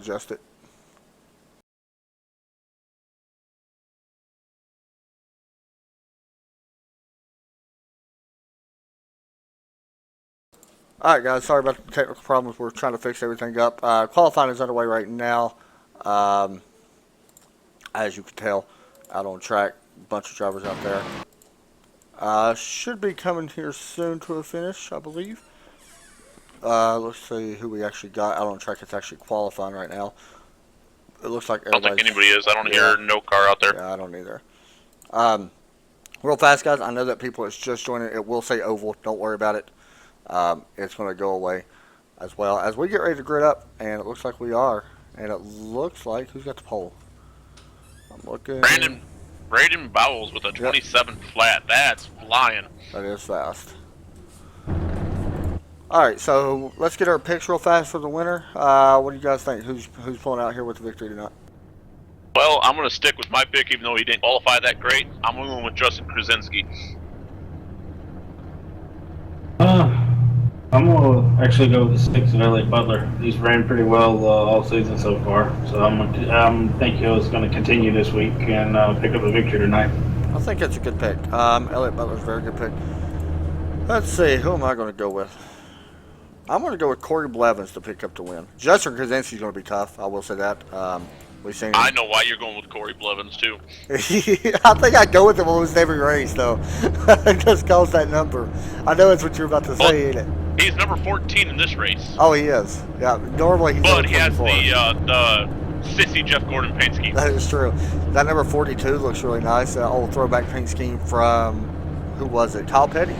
Adjust it. Alright guys, sorry about the technical problems. We're trying to fix everything up. Qualifying is underway right now. As you can tell, out on track, bunch of drivers out there. Should be coming here soon to a finish, I believe. Let's see who we actually got out on track. It's actually qualifying right now. It looks like I don't think anybody is. I don't hear no car out there. Yeah, I don't either. Real fast, guys, I know that people that's just joining, it will say oval. Don't worry about it. It's going to go away as well as we get ready to grid up, and it looks like we are. And it looks like, who's got the pole? I'm looking. Braden Bowles with a 27 flat. That's flying. That is fast. Alright, so let's get our picks real fast for the winner. What do you guys think? Who's pulling out here with the victory tonight? Well, I'm going to stick with my pick, even though he didn't qualify that great. I'm going with Justin Krasinski. I'm going to actually go with the 6 of Elliott Butler. He's ran pretty well all season so far, so I think he's going to continue this week and pick up the victory tonight. I think that's a good pick. Elliott Butler's a very good pick. Let's see, who am I going to go with? I'm going to go with Corey Blevins to pick up the win. Justin Krasinski's going to be tough, I will say that. We've seen him. I know why you're going with Corey Blevins, too. I think I'd go with him almost every race, though. Just calls that number. I know that's what you're about to say, ain't it? He's number 14 in this race. Oh, he is. Yeah, normally he's But number he has 24. the sissy Jeff Gordon paint scheme. That is true. That number 42 looks really nice. Old throwback paint scheme from, who was it? Kyle Petty.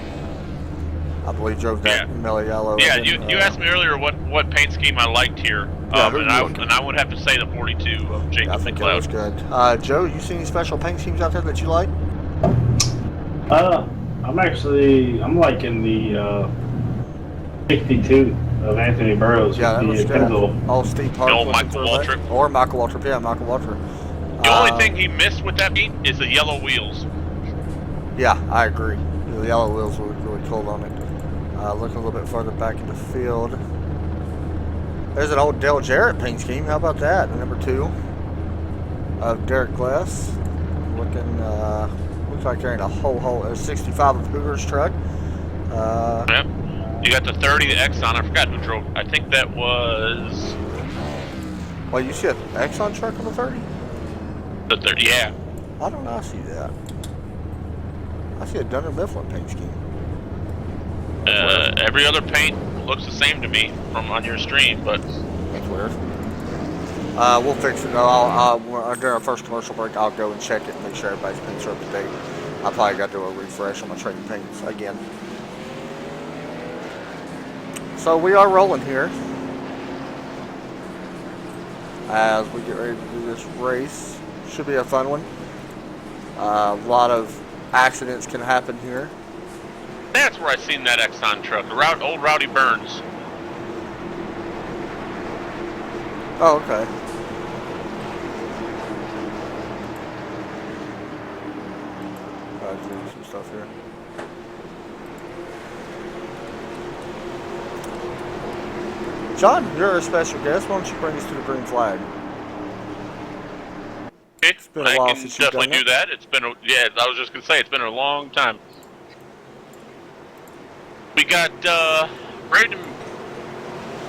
I believe drove that mellow yellow. Yeah, you asked me earlier what paint scheme I liked here, and I would have to say the 42 of Jacob I think McLeod. that was good. Joe, you see any special paint schemes out there that you like? I'm liking the 62 of Anthony Burroughs. Yeah, that looks good. Oh, Steve Park. No, Michael Waltrip. Or Michael Waltrip. Yeah, Michael Waltrip. The only thing he missed with that paint is the yellow wheels. Yeah, I agree. The yellow wheels were really cool on it. Looking a little bit further back in the field. There's an old Dale Jarrett paint scheme. How about that? The number 2 of Derek Glass. Looking, looks like carrying a whole 65 of Hoover's truck. Yep. You got the 30, the Exxon. I forgot who drove. I think that was. Well, you see an Exxon truck on the 30? The 30, yeah. I don't know. I see that. I see a Dunner Mifflin paint scheme. Every other paint looks the same to me from on your stream, but that's weird. We'll fix it. During our first commercial break, I'll go and check it and make sure everybody's paints are up to date. I probably got to do a refresh on my trading paints again. So we are rolling here as we get ready to do this race. Should be a fun one. A lot of accidents can happen here. That's where I seen that Exxon truck, old Rowdy Burns. Oh, okay. Doing some stuff here. John, you're a special guest. Why don't you bring us to the green flag? It's been a while I can since you've definitely done do that. It's been I was just gonna say it's been a long time. We got Braden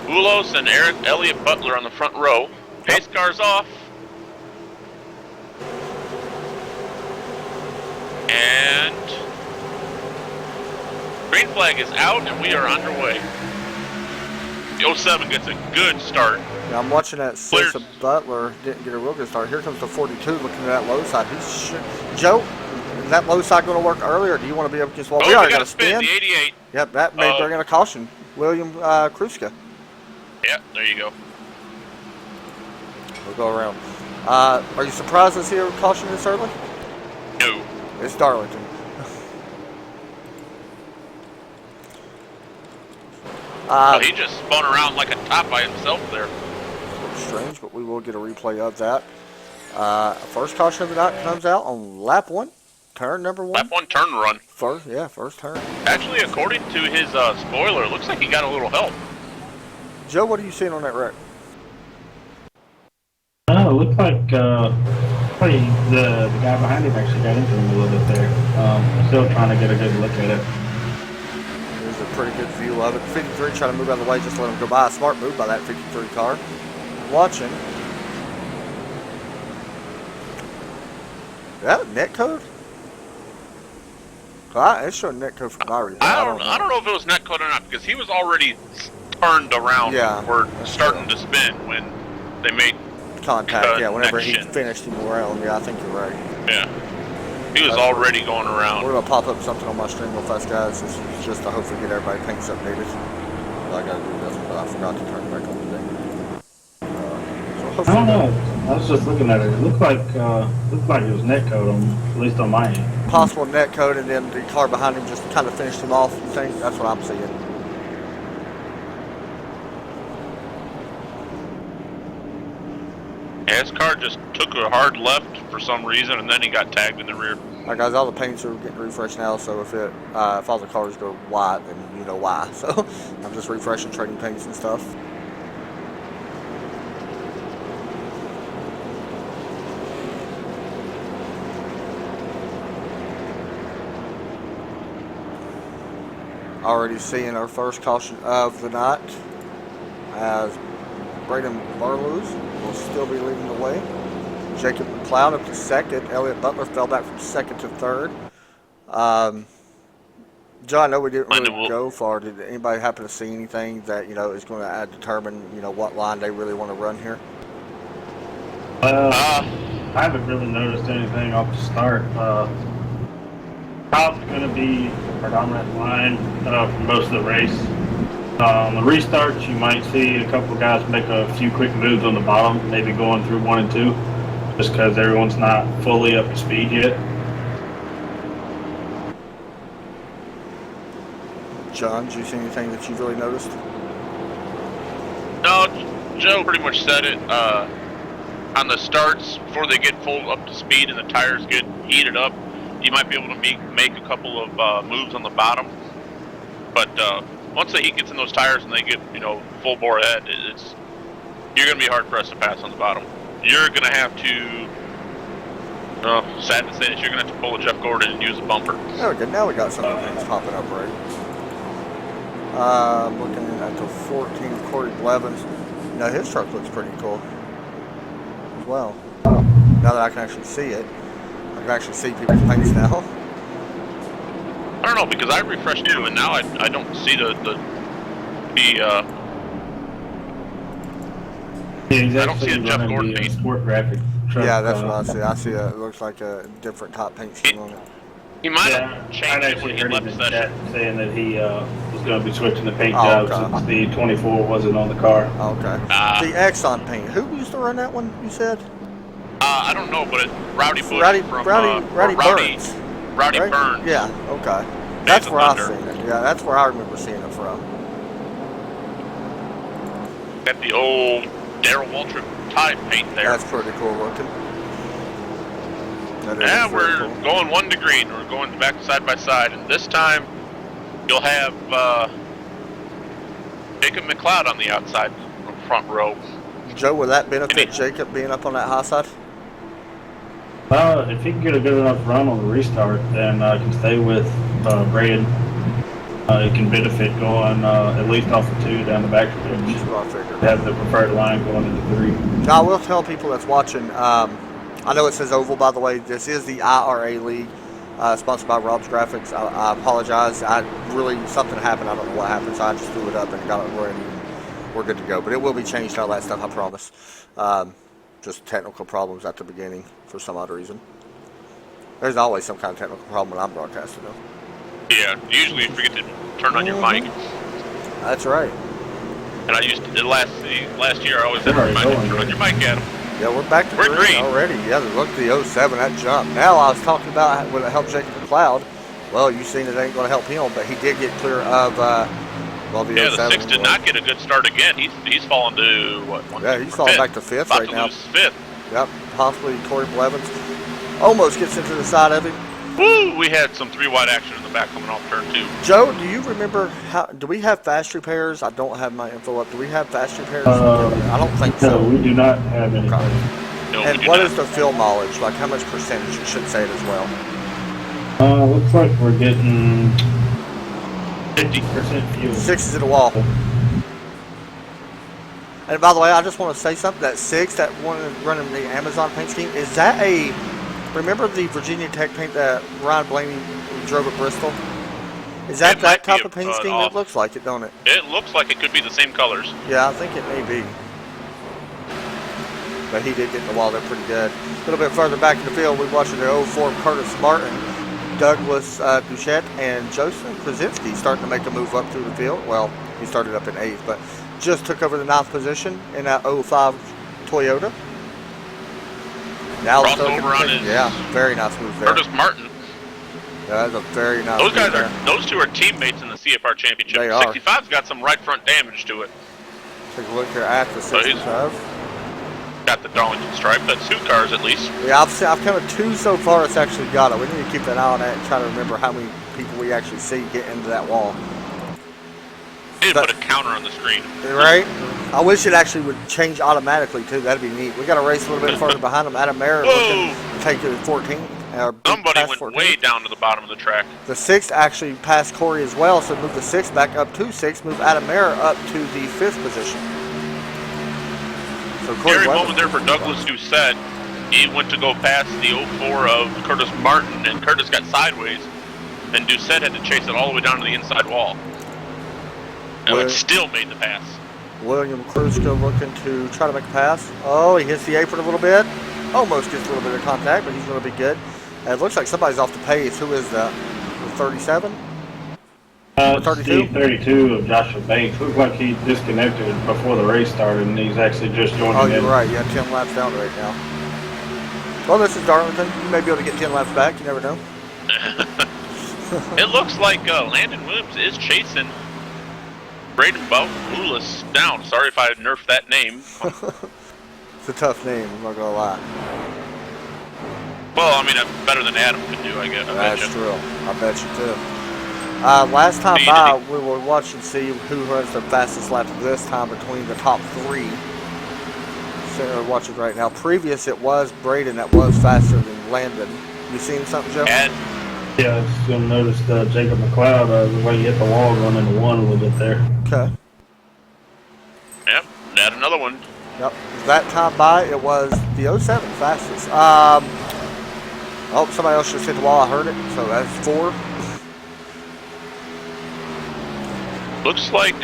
Boulos and Elliott Butler on the front row. Pace car's off. And green flag is out and we are underway. The 07 gets a good start. Yeah, I'm watching that 6 of Butler. Didn't get a real good start. Here comes the 42 looking at that low side. Joe, is that low side going to work earlier? Or do you want to be up against what we already got a spin? The 88. Yep, that may bring in a caution. William Kruska. Yep, there you go. We'll go around. Are you surprised to see a caution this early? No. It's Darlington. He just spun around like a top by himself there. Strange, but we will get a replay of that. First caution of the night comes out on lap 1, turn number 1. Lap 1 turn run. First turn. Actually, according to his spoiler, it looks like he got a little help. Joe, what are you seeing on that wreck? looked like probably the guy behind him actually got into him a little bit there. Still trying to get a good look at it. There's a pretty good view of it. 53 trying to move out of the way, just let him go by. A smart move by that 53 car. Watching. Is that a net code? It's showing net code from my reason. I don't know if it was net code or not, because he was already turned around. Yeah, or starting to spin when they made contact. Yeah, whenever he connection. finished him around. Yeah, I think you're right. Yeah. He was already going around. We're gonna pop up something on my stream real fast, guys. This is just to hopefully get everybody paints updated. I gotta do this, but I forgot to turn it back on today. I don't know. I was just looking at it. It looked like it was net code at least on my end. Possible net code, and then the car behind him just kind of finished him off. You think? That's what I'm seeing. Yeah, his car just took a hard left for some reason, and then he got tagged in the rear. Alright, guys, all the paints are getting refreshed now, so if all the cars go white, then you know why. So I'm just refreshing trading paints and stuff. Already seeing our first caution of the night as Braden Barlows will still be leading the way. Jacob McLeod up to second. Elliott Butler fell back from second to third. John, I know we didn't really go far. Did anybody happen to see anything that is going to determine what line they really want to run here? I haven't really noticed anything off the start. Top's going to be the predominant line for most of the race. On the restarts, you might see a couple guys make a few quick moves on the bottom, maybe going through 1 and 2, just because everyone's not fully up to speed yet. John, did you see anything that you really noticed? No, Joe pretty much said it. On the starts, before they get full up to speed and the tires get heated up, you might be able to make a couple of moves on the bottom. But once the heat gets in those tires and they get full bore ahead, you're going to be hard pressed to pass on the bottom. You're going to have to. Sad to say this, you're going to have to pull a Jeff Gordon and use a bumper. There we go. Now we got some things popping up right. Looking at the 14, Corey Blevins. His truck looks pretty cool as well. Now that I can actually see it, I can actually see people's paints now. I don't know, because I refreshed him and now I don't see the I don't see a Jeff Gordon paint. Sport graphic truck, yeah, that's what I see. I see it looks like a different top paint scheme on it. He might have changed it when he left the session. Saying that he was going to be switching the paint job since the 24 wasn't on the car. Okay. The Exxon paint. Who used to run that one, you said? I don't know, but it's Rowdy Bush Rowdy from Burns. Rowdy right? Burns. Yeah, okay. That's where I've seen it. Yeah, that's where I remember seeing it from. Got the old Darrell Waltrip type paint there. That's pretty cool looking. Yeah, we're going 1 to green. We're going back side by side, and this time you'll have Jacob McLeod on the outside front row. Joe, will that benefit Jacob being up on that high side? If he can get a good enough run on the restart, then can stay with Braden. It can benefit going at least off the 2 down the back stretch. Have the preferred line going into 3. Now, I will tell people that's watching. I know it says oval, by the way. This is the IRA League, sponsored by Rob's Graphics. I apologize. Something happened. I don't know what happened, so I just threw it up and got it ready. We're good to go. But it will be changed, all that stuff, I promise. Just technical problems at the beginning for some odd reason. There's always some kind of technical problem when I'm broadcasting, though. Yeah, usually you forget to turn on your mic. That's right. And I used to, last year, I always had to remind you to turn on your mic at him. Yeah, we're back to green already. Yeah, look at the 07, that jump. Now, I was talking about will it help Jacob McLeod. Well, you've seen it ain't going to help him, but he did get clear of, the 07. Yeah, the 6 did not get a good start again. He's fallen to, what, he's falling back to 5th right now. About to lose 5th. Yep, possibly Corey Blevins almost gets into the side of him. Woo! We had some 3 wide action in the back coming off turn 2. Joe, do you remember do we have fast repairs? I don't have my info up. Do we have fast repairs? I don't think so. No, we do not have any. No, And we do what not. is the fuel mileage? Like how much percentage? You should say it as well. Looks like we're getting 50%. fuel. 6 is at the wall. And by the way, I just want to say something. That 6, that one running the Amazon paint scheme, is that a... Remember the Virginia Tech paint that Ryan Blaney drove at Bristol? Is that It that might be type a- of paint an scheme? off. It looks like it, don't it? It looks like it could be the same colors. Yeah, I think it may be. But he did get in the wall there pretty good. A little bit further back in the field, we're watching the 04 Curtis Martin, Douglas Duchette, and Joseph Krasinski starting to make a move up through the field. Well, he started up in 8th, but just took over the 9th position in that 05 Toyota. Now Crossover on his yeah, very nice move there. Curtis Martin. Yeah, that's a very nice Those guys move are. there. Those two are teammates in the CFR Championship. They are. 65's got some right front damage to it. Take a look here at the So he's- 65. Got the Darlington stripe. That's 2 cars at least. Yeah, I've counted 2 so far. It's actually got it. We need to keep an eye on that and try to remember how many people we actually see get into that wall. They But- put a counter on the screen. Right? I wish it actually would change automatically too. That'd be neat. We got to race a little bit further behind them. Adam Mayer looking to take it at 14. Somebody went way down to the bottom of the track. The 6th actually passed Corey as well, so move the 6th back up to 6. Move Adam Mayer up to the 5th position. So Corey Scary Weber- moment there for Douglas Doucette. He went to go past the 04 of Curtis Martin, and Curtis got sideways, and Doucette had to chase it all the way down to the inside wall. And Well- it still made the pass. William Kruska looking to try to make a pass. Oh, he hits the apron a little bit. Almost gets a little bit of contact, but he's going to be good. And it looks like somebody's off the pace. Who is that? 37? 32? 32 of Joshua Banks. Looked like he disconnected before the race started, and he's actually just joining Oh, in. you're right. Yeah, 10 laps down right now. Well, this is Darlington. You may be able to get 10 laps back. You never know. It looks like Landon Williams is chasing Braden Boulis down. Sorry if I nerfed that name. It's a tough name. I'm not going to lie. Well, I mean, better than Adam could do, I guess. I bet That's you. true. I bet you too. Last time by, we will watch and see who runs the fastest lap this time between the top 3. So watch it right now. Previous, it was Braden that was faster than Landon. You seen something, Joe? And Yeah, I just gonna notice Jacob McLeod, the way he hit the wall going into 1 a little bit there. Okay. yep, add another one. Yep. That time by, it was the 07 fastest. Oh, somebody else just hit the wall. I heard it. So that's 4. Looks like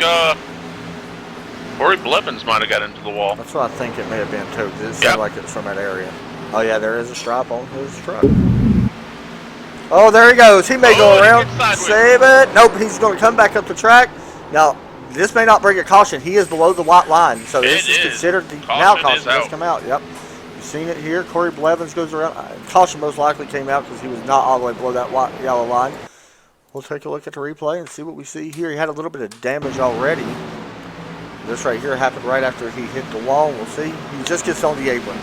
Corey Blevins might have got into the wall. That's what I think it may have been too. 'Cause it Yep. sounded like it's from that area. Oh yeah, there is a stripe on his truck. Oh, there he goes. He may go he around. gets sideways. Save it. Nope, he's going to come back up the track. Now, this may not bring a caution. He is below the white line, so this It is is. considered the Caution now is caution does out. come out. Yep. You've seen it here. Corey Blevins goes around. Caution most likely came out because he was not all the way below that white yellow line. We'll take a look at the replay and see what we see here. He had a little bit of damage already. This right here happened right after he hit the wall. We'll see. He just gets on the apron.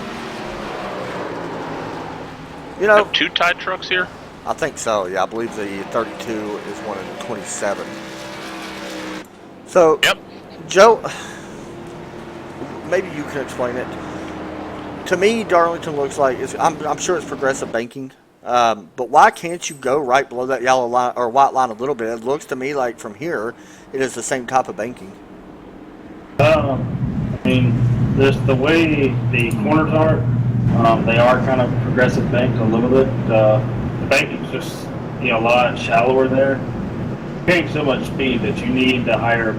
You know, Have 2 tied trucks here. I think so. Yeah, I believe the 32 is one of the 27. So, Yep. Joe, maybe you can explain it. To me, Darlington looks like I'm sure it's progressive banking. But why can't you go right below that yellow line or white line a little bit? It looks to me like from here, it is the same type of banking. I mean, the way the corners are, they are kind of progressive banked a little bit. The banking's just a lot shallower there. You're getting so much speed that you need the higher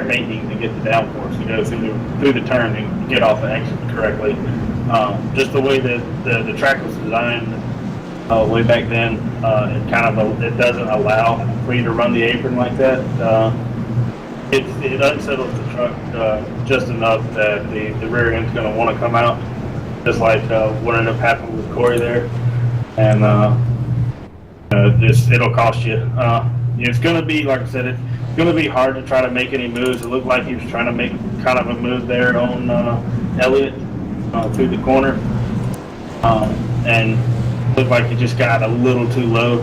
banking to get the downforce to go through the turn and get off the exit correctly. Just the way that the track was designed way back then, it doesn't allow for you to run the apron like that. It unsettles the truck just enough that the rear end's going to want to come out, just like what ended up happening with Corey there, and it'll cost you. It's going to be, like I said, it's going to be hard to try to make any moves. It looked like he was trying to make kind of a move there on Elliott through the corner, and looked like he just got a little too low.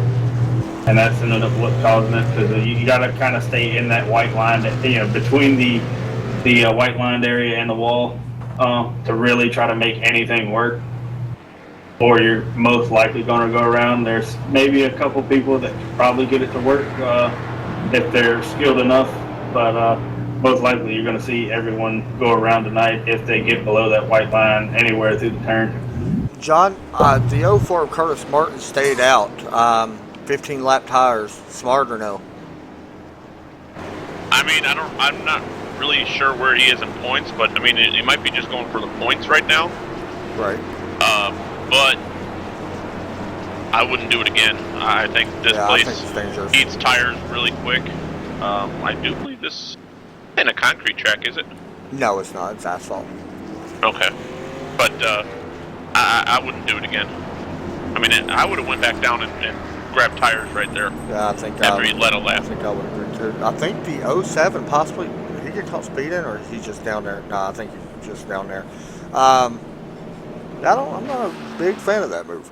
And that's ended up what causing it, because you got to kind of stay in that white line, between the white lined area and the wall. to really try to make anything work, or you're most likely going to go around. There's maybe a couple people that can probably get it to work if they're skilled enough, but most likely you're going to see everyone go around tonight if they get below that white line anywhere through the turn. John, the 04 Curtis Martin stayed out. 15 lap tires. Smart or no? I mean, I'm not really sure where he is in points, but I mean, he might be just going for the points right now. Right. But I wouldn't do it again. I think this place eats tires really quick. I do believe this isn't a concrete track, is it? No, it's not. It's asphalt. Okay. But I wouldn't do it again. I mean, I would have went back down and grabbed tires right there. Yeah, I think after he let a lap. I think I would agree too. I think the 07 possibly, did he get caught speeding or is he just down there? No, I think he's just down there. I'm not a big fan of that move,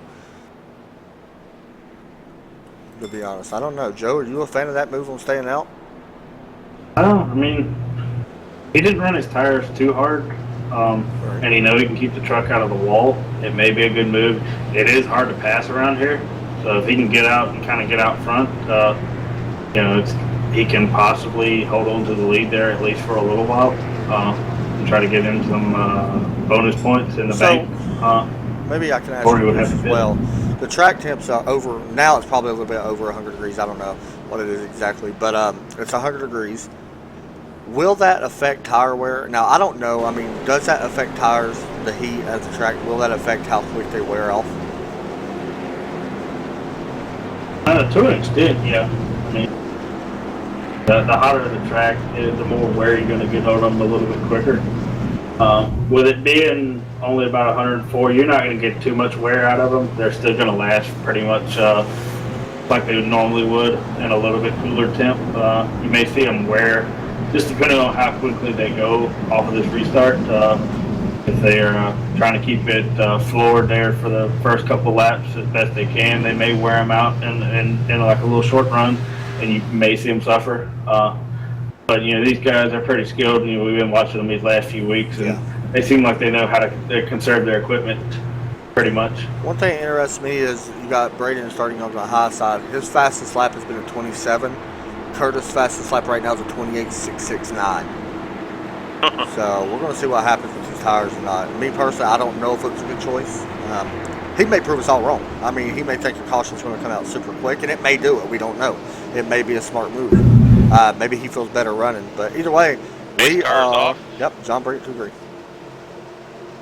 to be honest. I don't know. Joe, are you a fan of that move on staying out? I mean, he didn't run his tires too hard, Right. and he knows he can keep the truck out of the wall. It may be a good move. It is hard to pass around here, so if he can get out and kind of get out front, he can possibly hold on to the lead there at least for a little while, and try to get him some bonus points in the bank. Maybe I can ask you this as well. The track temps are over, now it's probably a little bit over 100 degrees. I don't know what it is exactly, but it's 100 degrees. Will that affect tire wear? Now, I don't know. I mean, does that affect tires, the heat at the track? Will that affect how quick they wear off? To an extent, yeah. I mean, the hotter the track is, the more wear you're going to get on them a little bit quicker. With it being only about 104, you're not going to get too much wear out of them. They're still going to last pretty much like they normally would in a little bit cooler temp. You may see them wear, just depending on how quickly they go off of this restart. If they're trying to keep it floored there for the first couple laps as best they can, they may wear them out in like a little short run, and you may see them suffer. But these guys are pretty skilled, and we've been watching them these last few weeks, and they seem like they know how to conserve their equipment pretty much. One thing that interests me is you got Braden starting on the high side. His fastest lap has been a 27. Curtis' fastest lap right now is a 28.669. So we're going to see what happens with these tires or not. Me personally, I don't know if it was a good choice. He may prove us all wrong. I mean, he may think a caution's going to come out super quick, and it may do it. We don't know. It may be a smart move. Maybe he feels better running. But either way, Pace car's off. Yep, John Brady to agree.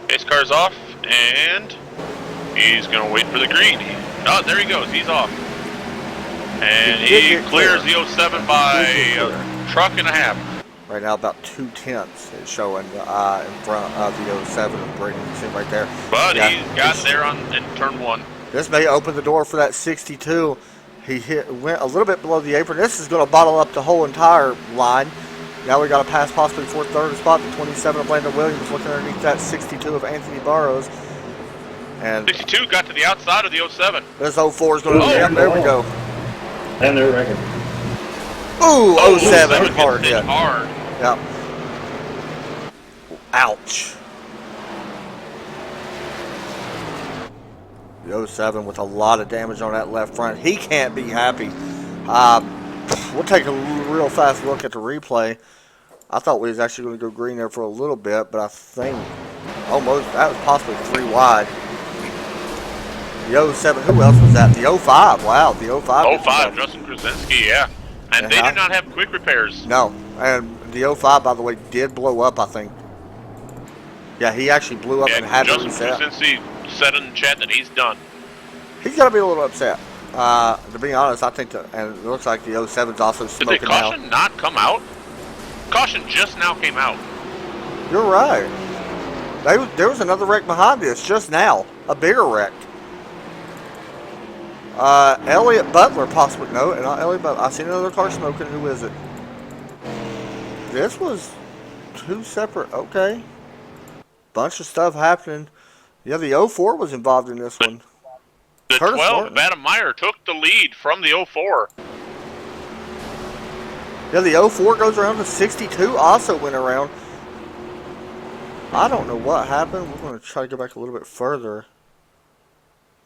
Pace car's off, and he's going to wait for the green. Oh, there he goes. He's off. And he clears the 07 by a truck and a half. Right now, about 2/10 is showing in front of the 07 of Brady. You see him right there. But he got there in turn one. This may open the door for that 62. He went a little bit below the apron. This is going to bottle up the whole entire line. Now we got to pass possibly for third spot. The 27 of Landon Williams looking underneath that 62 of Anthony Burrows. And 62 got to the outside of the 07. This 04 is going to there we go. And their record. Ooh, 07 hard hit. Hard. Yep. Ouch. The 07 with a lot of damage on that left front. He can't be happy. We'll take a real fast look at the replay. I thought we was actually going to go green there for a little bit, but I think almost that was possibly 3 wide. The 07, who else was that? The 05, wow, the 05. 05, Justin Krasinski, yeah. And they do not have quick repairs. No, and the 05, by the way, did blow up, I think. Yeah, he actually blew up and had to reset. Justin Krasinski said in the chat that he's done. He's got to be a little upset. To be honest, I think that, and it looks like the 07's also smoking now. Did the caution not come out? Caution just now came out. You're right. There was another wreck behind this just now. A bigger wreck. Elliott Butler possibly. No, not Elliott Butler. I seen another car smoking. Who is it? This was 2 separate. Okay. Bunch of stuff happening. Yeah, the 04 was involved in this one. The Curtis 12, Martin. Adam Meyer, took the lead from the 04. Yeah, the 04 goes around. The 62 also went around. I don't know what happened. We're going to try to go back a little bit further.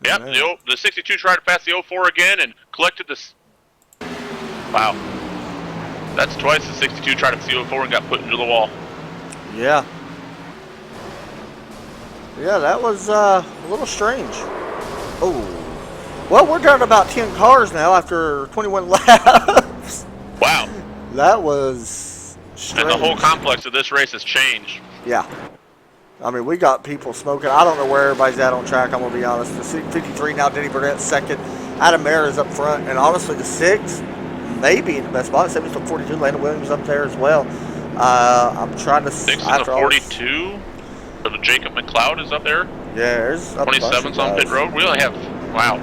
Yep, the 62 tried to pass the 04 again and collected this. Wow. That's twice the 62 tried to pass the 04 and got put into the wall. Yeah. Yeah, that was a little strange. Oh. Well, we're down to about 10 cars now after 21 laps. Wow. That was strange. And the whole complex of this race has changed. Yeah. I mean, we got people smoking. I don't know where everybody's at on track, I'm going to be honest. The 53 now, Denny Burnett's second. Adam Mayer is up front. And honestly, the 6 maybe in the best spot. 42, Landon Williams up there as well. I'm trying to... 6 and the 42. So the Jacob McLeod is up there. Yeah, there's... 27's on pit road. We only have... Wow.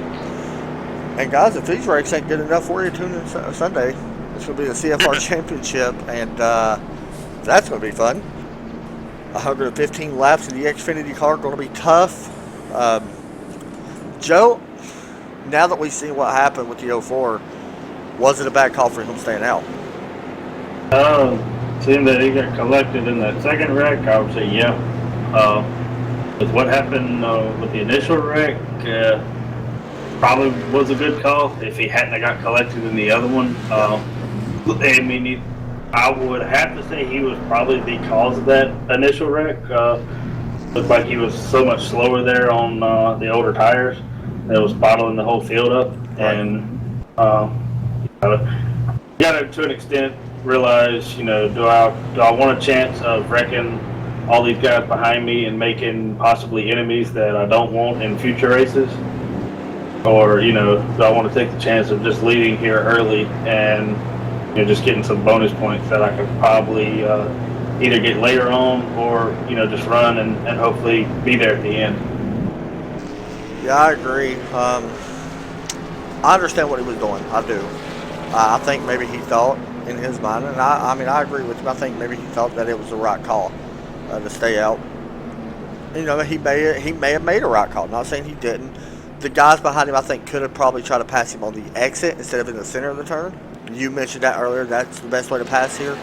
And guys, if these races ain't good enough for you, tune in Sunday. It's going to be the CFR Championship. And that's going to be fun. 115 laps in the Xfinity car, going to be tough. Joe, now that we've seen what happened with the 04, was it a bad call for him staying out? Seeing that he got collected in that second wreck, I would say yeah. With what happened with the initial wreck, probably was a good call if he hadn't got collected in the other one. I mean, I would have to say he was probably the cause of that initial wreck. Looked like he was so much slower there on the older tires that was bottling the whole field up. Right. And got to an extent realize, do I want a chance of wrecking all these guys behind me and making possibly enemies that I don't want in future races? Or, do I want to take the chance of just leading here early and just getting some bonus points that I could probably either get later on or, just run and hopefully be there at the end. Yeah, I agree. I understand what he was doing. I do. I think maybe he thought in his mind, and I agree with him. I think maybe he thought that it was the right call to stay out. He may have made a right call. Not saying he didn't. The guys behind him, I think, could have probably tried to pass him on the exit instead of in the center of the turn. You mentioned that earlier. That's the best way to pass here.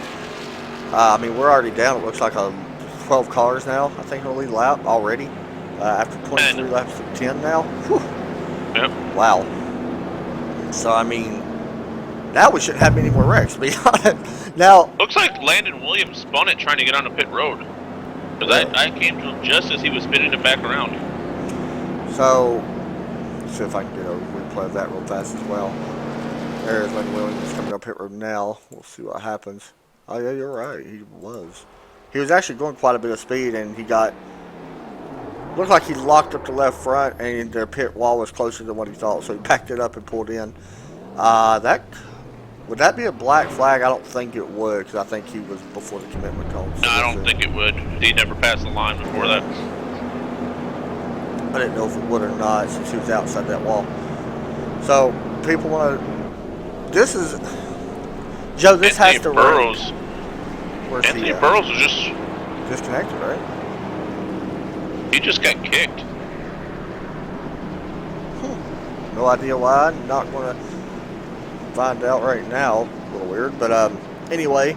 We're already down. It looks like 12 cars now. I think in the lead lap already. After 23 laps to 10 now. Whew. Yep. Wow. So, now we shouldn't have many more wrecks, to be honest. Now, looks like Landon Williams spun it trying to get onto pit road. Because I came to him just as he was spinning it back around. So, let's see if I can get a replay of that real fast as well. There's Landon Williams coming up pit road now. We'll see what happens. Oh, yeah, you're right. He was. He was actually going quite a bit of speed, and he got... Looked like he locked up the left front, and the pit wall was closer than what he thought, so he backed it up and pulled in. Would that be a black flag? I don't think it would, because I think he was before the commitment cone. So no, I don't think it would. He never passed the line before that. I didn't know if it would or not, since he was outside that wall. So, people want to... This is... Joe, this Anthony has to Burrows. Where's Anthony Burrows was just disconnected, right? He just got kicked. No idea why. Not going to find out right now. A little weird, but anyway,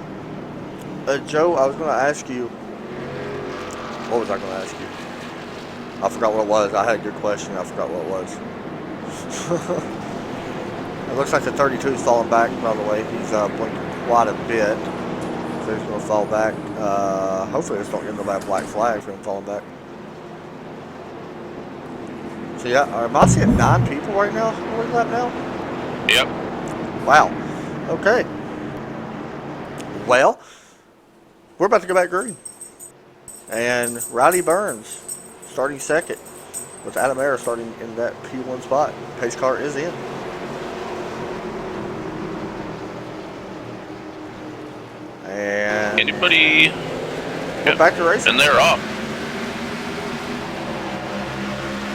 Joe, I was going to ask you. What was I going to ask you? I forgot what it was. I had a good question. I forgot what it was. It looks like the 32 is falling back. By the way, he's blinking quite a bit, so he's going to fall back. Hopefully, it's not getting no bad black flag for him falling back. So yeah, am I seeing 9 people right now? What is that now? Yep. Wow. Okay. Well, we're about to go back green. And Rowdy Burns starting second with Adam Ayer starting in that P1 spot. Pace car is in. And anybody? We're back to racing. And they're off.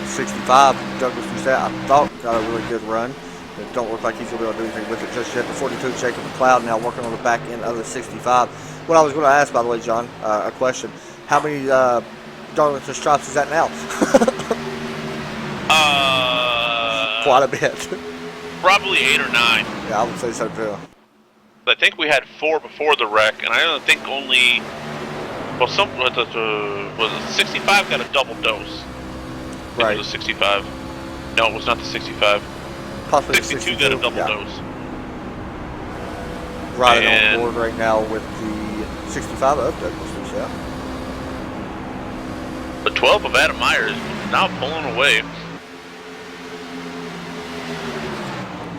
65, Douglas Doucette, I thought got a really good run. It don't look like he's going to be able to do anything with it just yet. The 42, Jacob McLeod, now working on the back end of the 65. What I was going to ask, by the way, John, a question. How many Darlington stripes is that now? Quite a bit. Probably 8 or 9. Yeah, I would say so too. I think we had 4 before the wreck, and I don't think only Well, some was it 65 got a double dose. Right. It was a 65. No, it was not the 65. Possibly 62 got a double yeah. dose. Riding And- on board right now with the 65 update boosters, yeah. The 12 of Adam Meyer is now pulling away.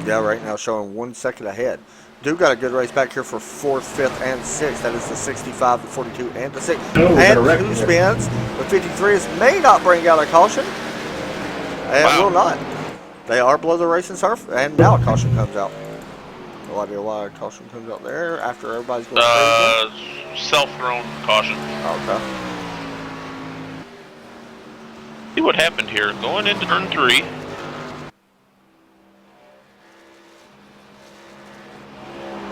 Yeah, right now showing 1 second ahead. Duke got a good race back here for 4th, 5th, and 6th. That is the 65, the 42, and the 6. Oh, we got and a record two there. spins. The 53s may not bring out a caution. And Wow. will not. They are below the racing surf, and now a caution comes out. No idea why a caution comes out there after everybody's going crazy. Self-thrown caution. Okay. See what happened here. Going into turn 3.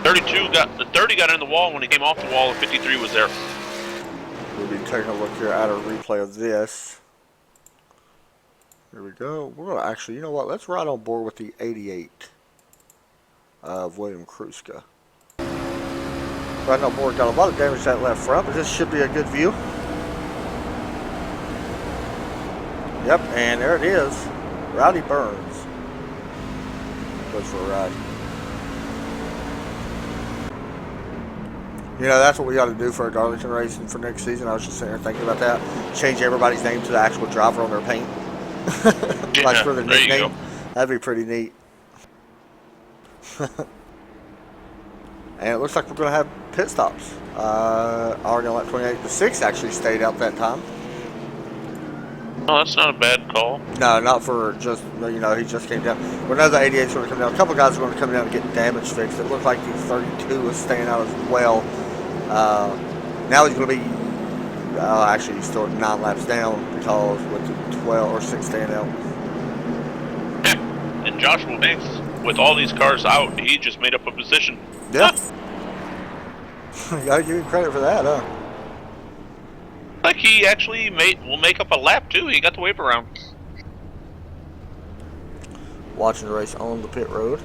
The 30 got in the wall. When he came off the wall, the 53 was there. We'll be taking a look here at a replay of this. Here we go. We're going to actually, you know what? Let's ride on board with the 88 of William Kruska. Riding on board, got a lot of damage to that left front, but this should be a good view. Yep, and there it is. Rowdy Burns goes for a ride. You know, that's what we got to do for a Darlington race and for next season. I was just sitting there thinking about that. Change everybody's name to the actual driver on their paint. Like for the there you nickname. go. That'd be pretty neat. And it looks like we're going to have pit stops. Already on lap 28. The 6 actually stayed out that time. Oh, that's not a bad call. No, not for just, you know, he just came down. We know the 88's going to come down. A couple guys are going to come down and get damage fixed. It looked like the 32 was staying out as well. Now he's going to be, actually he's still 9 laps down because with the 12 or 6 staying out. And Joshua Banks, with all these cars out, he just made up a position. Yeah. You got to give him credit for that, huh? Like he actually will make up a lap too. He got the wave around. Watching the race on the pit road.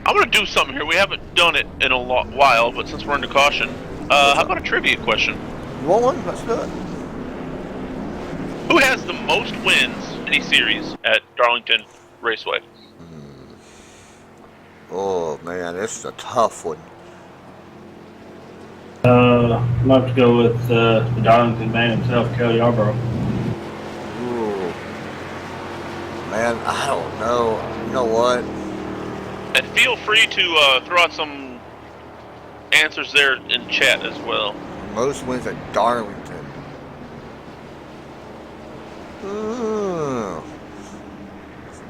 I'm gonna do something here. We haven't done it in a while, but since we're under caution, how about a trivia question? You want one? Let's do it. Who has the most wins in any series at Darlington Raceway? Oh, man, this is a tough one. I'm going to have to go with the Darlington man himself, Kelly Yarborough. Ooh. Man, I don't know. You know what? And feel free to throw out some answers there in chat as well. Most wins at Darlington. Ooh.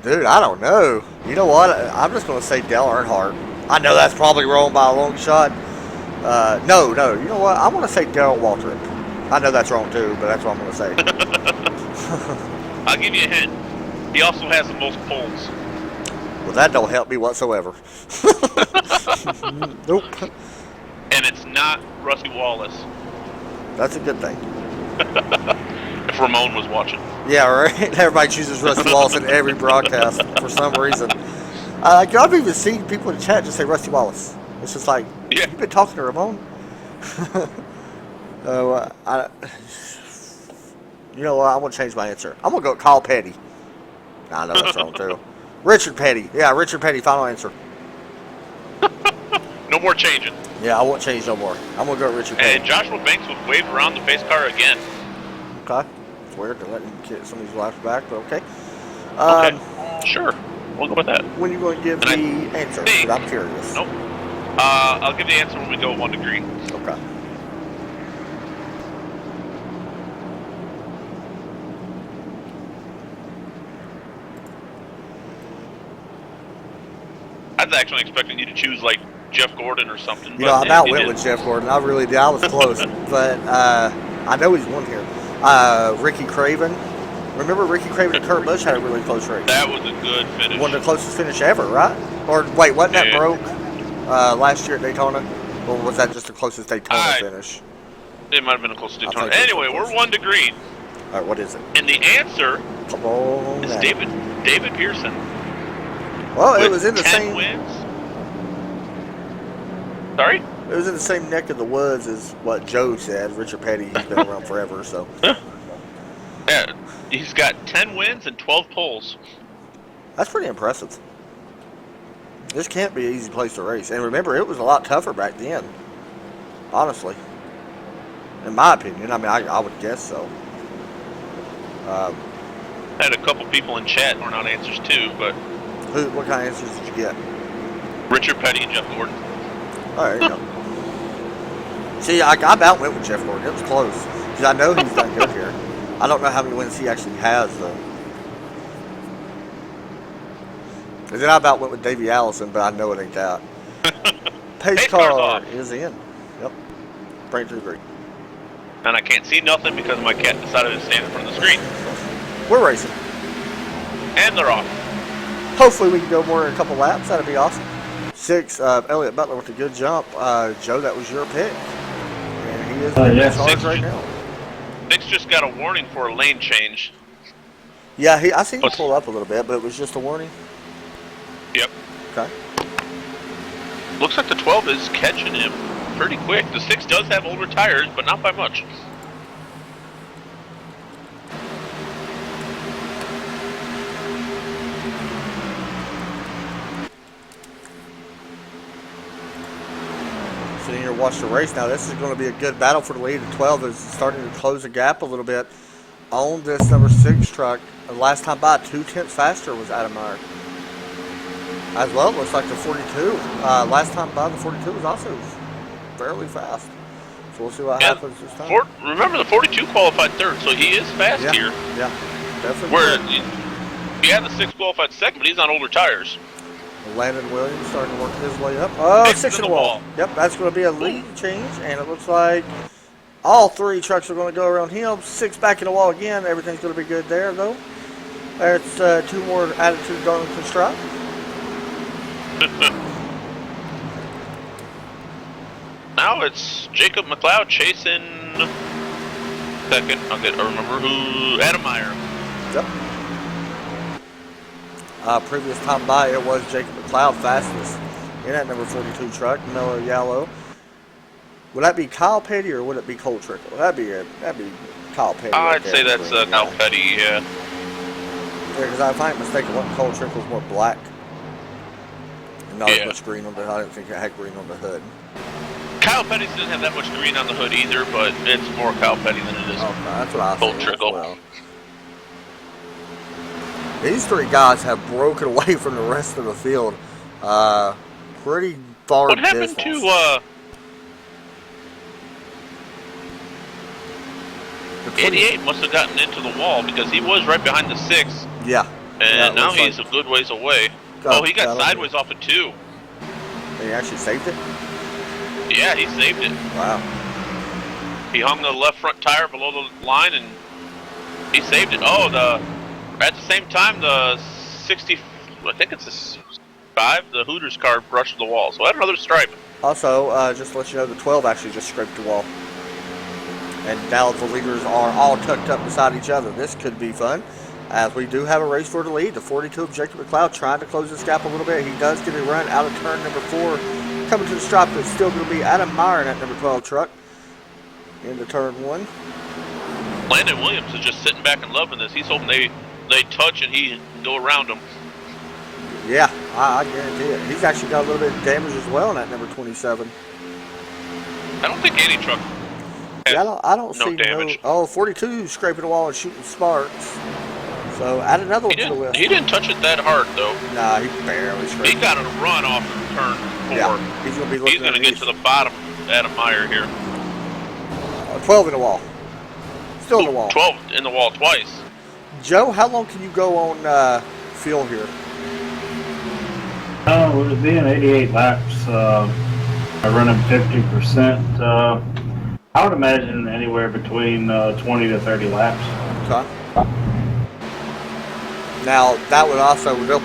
Dude, I don't know. You know what? I'm just going to say Dale Earnhardt. I know that's probably wrong by a long shot. No. You know what? I want to say Darrell Waltrip. I know that's wrong too, but that's what I'm going to say. I'll give you a hint. He also has the most pulls. Well, that don't help me whatsoever. Nope. And it's not Rusty Wallace. That's a good thing. If Ramon was watching. Yeah, right? Everybody chooses Rusty Wallace in every broadcast for some reason. I've even seen people in the chat just say Rusty Wallace. It's just like, Yeah. you've been talking to Ramon? You know what? I'm going to change my answer. I'm going to go Kyle Petty. Nah, I know that's wrong too. Richard Petty. Yeah, Richard Petty, final answer. No more changing. Yeah, I won't change no more. I'm going to go with Richard Petty. And Joshua Banks would wave around the pace car again. Okay. It's weird to let him get some of these laps back, but okay. Okay. Sure. We'll go with that. When are you going to give And the answer? think- 'Cause I'm curious. Nope. I'll give the answer when we go 1 degree. Okay. I was actually expecting you to choose like Jeff Gordon or something. You know, I but about you went didn't. with Jeff Gordon. I really did. I was close. But I know he's won here. Ricky Craven. Remember Ricky Craven and Kurt Busch had a really close race. That was a good finish. One of the closest finish ever, right? Or wait, wasn't that Yeah. broke last year at Daytona? Or was that just the closest Daytona finish? It might have been a close to I Daytona. think it was Anyway, close. we're 1 degree. All right, what is it? And the answer Come on. is now. David Pearson. Well, it with was in the 10 same. wins. Sorry? It was in the same neck of the woods as what Joe said. Richard Petty, he's been around forever, so. Yeah, he's got 10 wins and 12 poles. That's pretty impressive. This can't be an easy place to race. And remember, it was a lot tougher back then. Honestly. In my opinion. I mean, I would guess so. Had a couple people in chat who are not answers too, but... What kind of answers did you get? Richard Petty and Jeff Gordon. Oh, there you go. See, I about went with Jeff Gordon. It was close. Because I know he's done good here. I don't know how many wins he actually has, though. And then I about went with Davey Allison, but I know it ain't that. Pace car is in. Yep. Bring it to the green. And I can't see nothing because my cat decided to stand in front of the screen. We're racing. And they're off. Hopefully we can go more in a couple laps. That'd be awesome. 6, Elliott Butler with a good jump. Joe, that was your pick. And he is in charge right now. 6 just got a warning for a lane change. Yeah, I seen him pull up a little bit, but it was just a warning. Yep. Okay. Looks like the 12 is catching him pretty quick. The 6 does have older tires, but not by much. Sitting here watch the race now. This is going to be a good battle for the lead. The 12 is starting to close the gap a little bit on this number 6 truck. The last time by, 2/10 faster was Adam Meyer. As well, it looks like the 42. Last time by, the 42 was also fairly fast. So we'll see what happens this time. Remember, the 42 qualified third, so he is fast here. Yeah, definitely. Where the 6 qualified second, but he's on older tires. Landon Williams starting to work his way up. Oh, 6 in the wall. Yep, that's going to be a lead change, and it looks like all 3 trucks are going to go around him. 6 back in the wall again. Everything's going to be good there, though. There's 2 more added to the Darlington strap. Now it's Jacob McLeod chasing second. I remember who. Adam Meyer. Yep. Previous time by, it was Jacob McLeod fastest in that number 42 truck, Noah Yallow. Would that be Kyle Petty or would it be Cole Trickle? That'd be Kyle Petty. I'd say that's Kyle Petty, yeah. Yeah, because if I ain't mistaken, Cole Trickle's more black. And not as much green on the hood. I didn't think it had green on the hood. Kyle Petty doesn't have that much green on the hood either, but it's more Kyle Petty than it is that's what I Cole Trickle. Well. These 3 guys have broken away from the rest of the field pretty far What happened distance. to 88 must have gotten into the wall because he was right behind the 6. Yeah. And now he's a good ways away. He got sideways off of 2. He actually saved it? Yeah, he saved it. Wow. He hung the left front tire below the line and he saved it. At the same time, the 60, I think it's a 65, the Hooters car brushed the wall. So I had another stripe. Also, just to let you know, the 12 actually just scraped the wall. And now the leaders are all tucked up beside each other. This could be fun, as we do have a race for the lead. The 42 of Jacob McLeod trying to close this gap a little bit. He does get a run out of turn number 4. Coming to the stripe, it's still going to be Adam Meyer in that number 12 truck. Into turn 1. Landon Williams is just sitting back and loving this. He's hoping they touch and he can go around them. Yeah, I guarantee it. He's actually got a little bit of damage as well in that number 27. I don't think any truck has I don't no see damage. 42 scraping the wall and shooting sparks. So add another one to the list. He didn't touch it that hard though. Nah, he barely scraped. He got a run off of turn 4. Yeah, he's going to be looking. He's going to get to the bottom. Adam Meyer here. 12 in the wall. Still in the wall. 12 in the wall twice. Joe, how long can you go on fuel here? With it being 88 laps, I'm running 50%. I would imagine anywhere between 20 to 30 laps. Okay. Now, that would also, they'll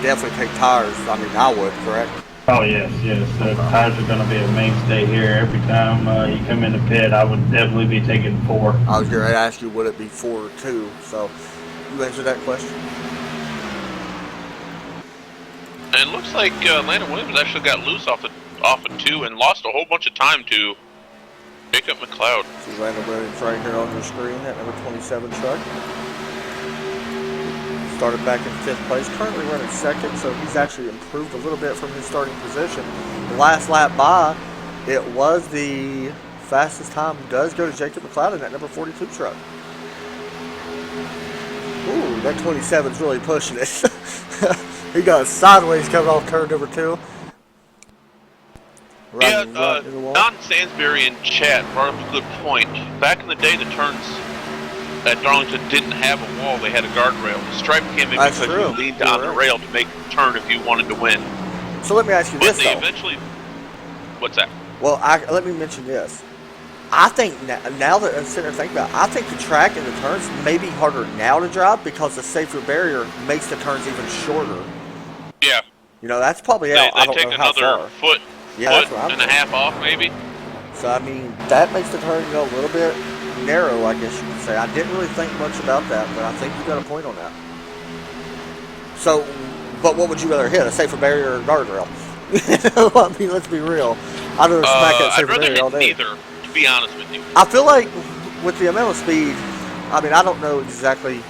definitely take tires. I mean, I would, correct? Oh, yes. The tires are going to be a mainstay here. Every time you come in the pit, I would definitely be taking 4. I was going to ask you, would it be 4 or 2? So, you answered that question. And it looks like Landon Williams actually got loose off the off of 2 and lost a whole bunch of time to Jacob McLeod. See Randall Williams right here on your screen, that number 27 truck. Started back in 5th place, currently running 2nd, so he's actually improved a little bit from his starting position. The last lap by, it was the fastest time does go to Jacob McLeod in that number 42 truck. Ooh, that 27's really pushing it. He got sideways coming off turn number 2. Yeah, Don Sansbury in chat brought up a good point. Back in the day, the turns at Darlington didn't have a wall; they had a guardrail. The stripe came in because you leaned on the rail to make the turn if you wanted to win. So let me ask you this, though. Eventually, what's that? Well, let me mention this. I think now that I'm sitting there thinking about it, I think the track and the turns may be harder now to drive because the safer barrier makes the turns even shorter. Yeah. You know, that's probably out. I don't know how far. Foot and a half off, maybe. So, I mean, that makes the turn, a little bit narrow, I guess you could say. I didn't really think much about that, but I think you got a point on that. So, but what would you rather hit, a safer barrier or a guardrail? I mean, let's be real. I'd rather smack that safer barrier all day. I'd rather hit neither, to be honest with you. I feel like with the amount of speed, I mean, I don't know exactly.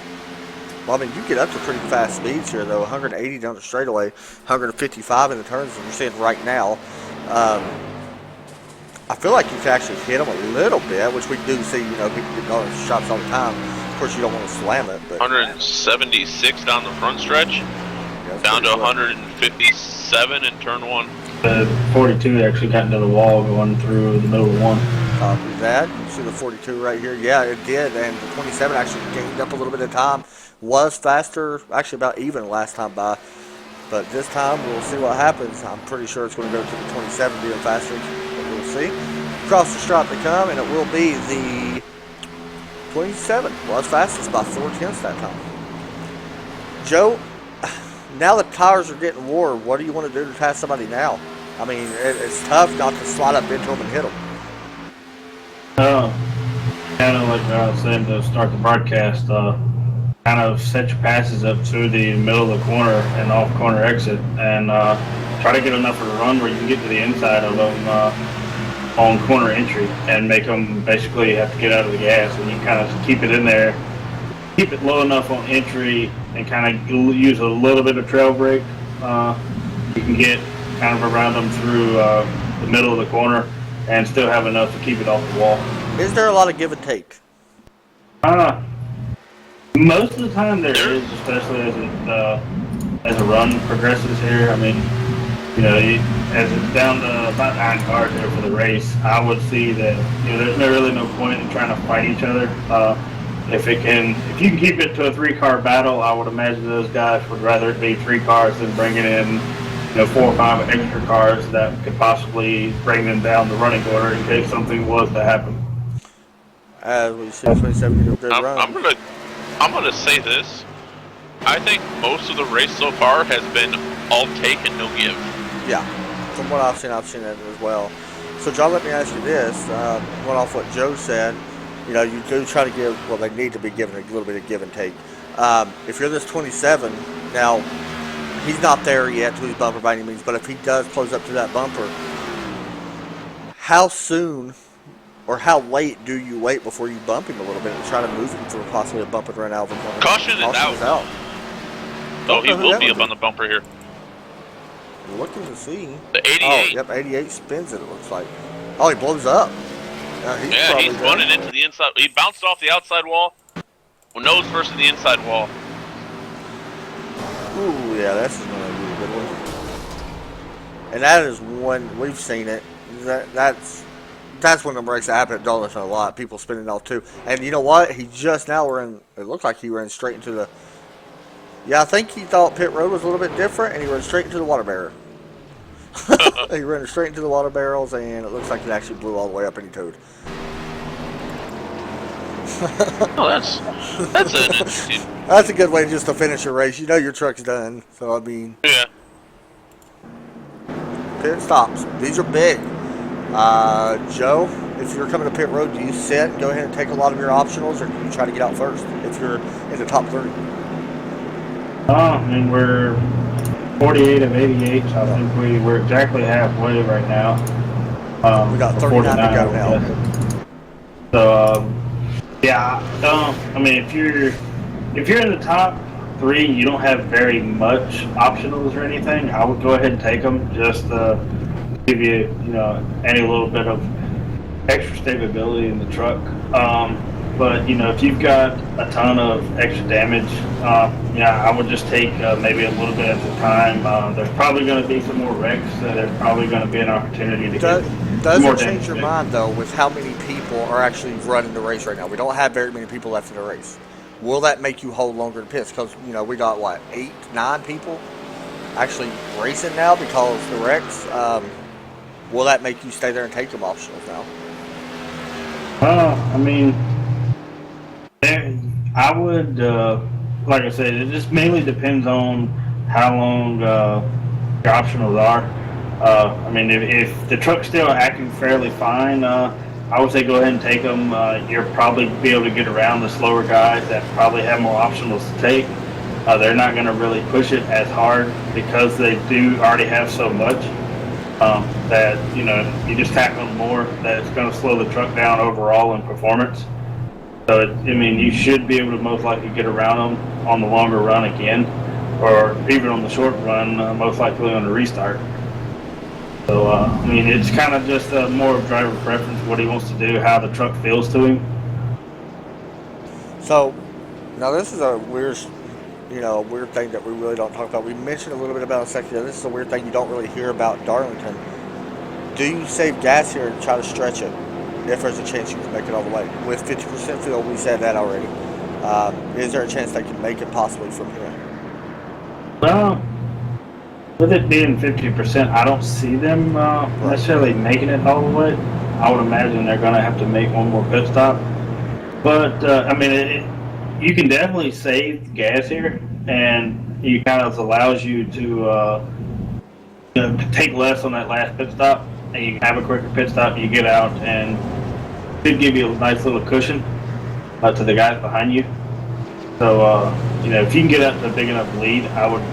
Well, I mean, you get up to pretty fast speeds here, though. 180 down the straightaway, 155 in the turns, as we're seeing right now. I feel like you can actually hit them a little bit, which we do see, people get going shots all the time. Of course, you don't want to slam it. But 176 down the front stretch, down to 157 in turn 1. The 42 actually got into the wall going through the middle of 1. Copy that. You see the 42 right here? Yeah, it did. And the 27 actually gained up a little bit of time. Was faster, actually about even last time by. But this time, we'll see what happens. I'm pretty sure it's going to go to the 27 being faster. But we'll see. Across the stripe they come, and it will be the 27. Was fastest by 4/10 that time. Joe, now that tires are getting wore, what do you want to do to pass somebody now? I mean, it's tough not to slide up into them and hit them. Kind of like I was saying to start the broadcast, kind of set your passes up to the middle of the corner and off corner exit, and try to get enough of a run where you can get to the inside of them on corner entry and make them basically have to get out of the gas, and you kind of keep it in there, keep it low enough on entry, and kind of use a little bit of trail brake. You can get kind of around them through the middle of the corner and still have enough to keep it off the wall. Is there a lot of give and take? Most of the time there is, especially as a run progresses here. I mean, as it's down to about 9 cars there for the race, I would see that there's really no point in trying to fight each other. If you can keep it to a 3-car battle, I would imagine those guys would rather it be 3 cars than bringing in 4 or 5 extra cars that could possibly bring them down the running order in case something was to happen. As we see 27 get a good run. I'm gonna say this. I think most of the race so far has been all take and no give. Yeah, from what I've seen that as well. So, John, let me ask you this. Going off what Joe said, you do try to give, well, they need to be given a little bit of give and take. If you're this 27, now, he's not there yet to his bumper by any means, but if he does close up to that bumper, how soon or how late do you wait before you bump him a little bit and try to move him for possibly a bumper run out of the corner? Caution is out. Oh, he will be up on the bumper here. We're looking to see. The 88. Oh, yep, 88 spins it looks like. Oh, he blows up. He's running into the inside. He bounced off the outside wall. Nose first in the inside wall. Ooh, yeah, that's going to be a good one. And that is one, we've seen it. That's when the breaks happen at Darlington a lot. People spinning off too. And you know what? He just now it looked like he ran straight into the, I think he thought pit road was a little bit different, and he ran straight into the water barrel. He ran straight into the water barrels, and it looks like it actually blew all the way up and he towed. Oh, that's an interesting. That's a good way just to finish a race. Your truck's done. So, I mean. Yeah. Pit stops. These are big. Joe, if you're coming to pit road, do you sit and go ahead and take a lot of your optionals, or do you try to get out first if you're in the top 30? I mean, we're 48 of 88. So I think we're exactly halfway right now. We got 39 to go now. So yeah, I mean, if you're in the top 3, you don't have very much optionals or anything. I would go ahead and take them just to give you, any little bit of extra stability in the truck. But if you've got a ton of extra damage, I would just take maybe a little bit at a time. There's probably going to be some more wrecks, so there's probably going to be an opportunity to get does more it change damage. your mind though with how many people are actually running the race right now? We don't have very many people left in the race. Will that make you hold longer to pits? Because we got what 8, 9 people actually racing now because the wrecks. Will that make you stay there and take them optionals now? I mean, I would, like I said, it just mainly depends on how long your optionals are. I mean, if the truck's still acting fairly fine, I would say go ahead and take them. You'll probably be able to get around the slower guys that probably have more optionals to take. They're not going to really push it as hard because they do already have so much. That you just tack on more, that it's going to slow the truck down overall in performance. So you should be able to most likely get around them on the longer run again, or even on the short run, most likely on the restart. So it's kind of just more of driver preference, what he wants to do, how the truck feels to him. So now this is a weird thing that we really don't talk about. We mentioned a little bit about a second ago. This is a weird thing you don't really hear about Darlington. Do you save gas here and try to stretch it if there's a chance you can make it all the way? With 50% fuel, we said that already. Is there a chance they can make it possibly from here? Well, with it being 50%, I don't see them necessarily making it all the way. I would imagine they're going to have to make one more pit stop. But, you can definitely save gas here, and it kind of allows you to take less on that last pit stop, and you can have a quicker pit stop. You get out, and it could give you a nice little cushion to the guys behind you. So, if you can get out to a big enough lead, I would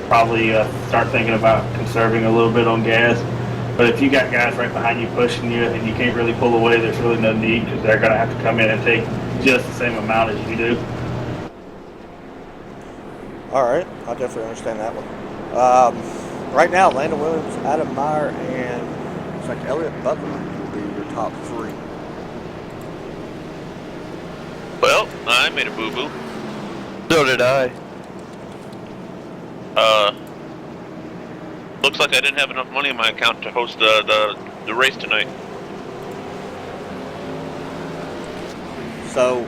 probably start thinking about conserving a little bit on gas. But if you got guys right behind you pushing you and you can't really pull away, there's really no need, because they're going to have to come in and take just the same amount as you do. All right, I definitely understand that one. Right now, Landon Williams, Adam Meyer, and it's like Elliott Butler will be your top 3. Well, I made a boo-boo. So did I. Looks like I didn't have enough money in my account to host the race tonight. So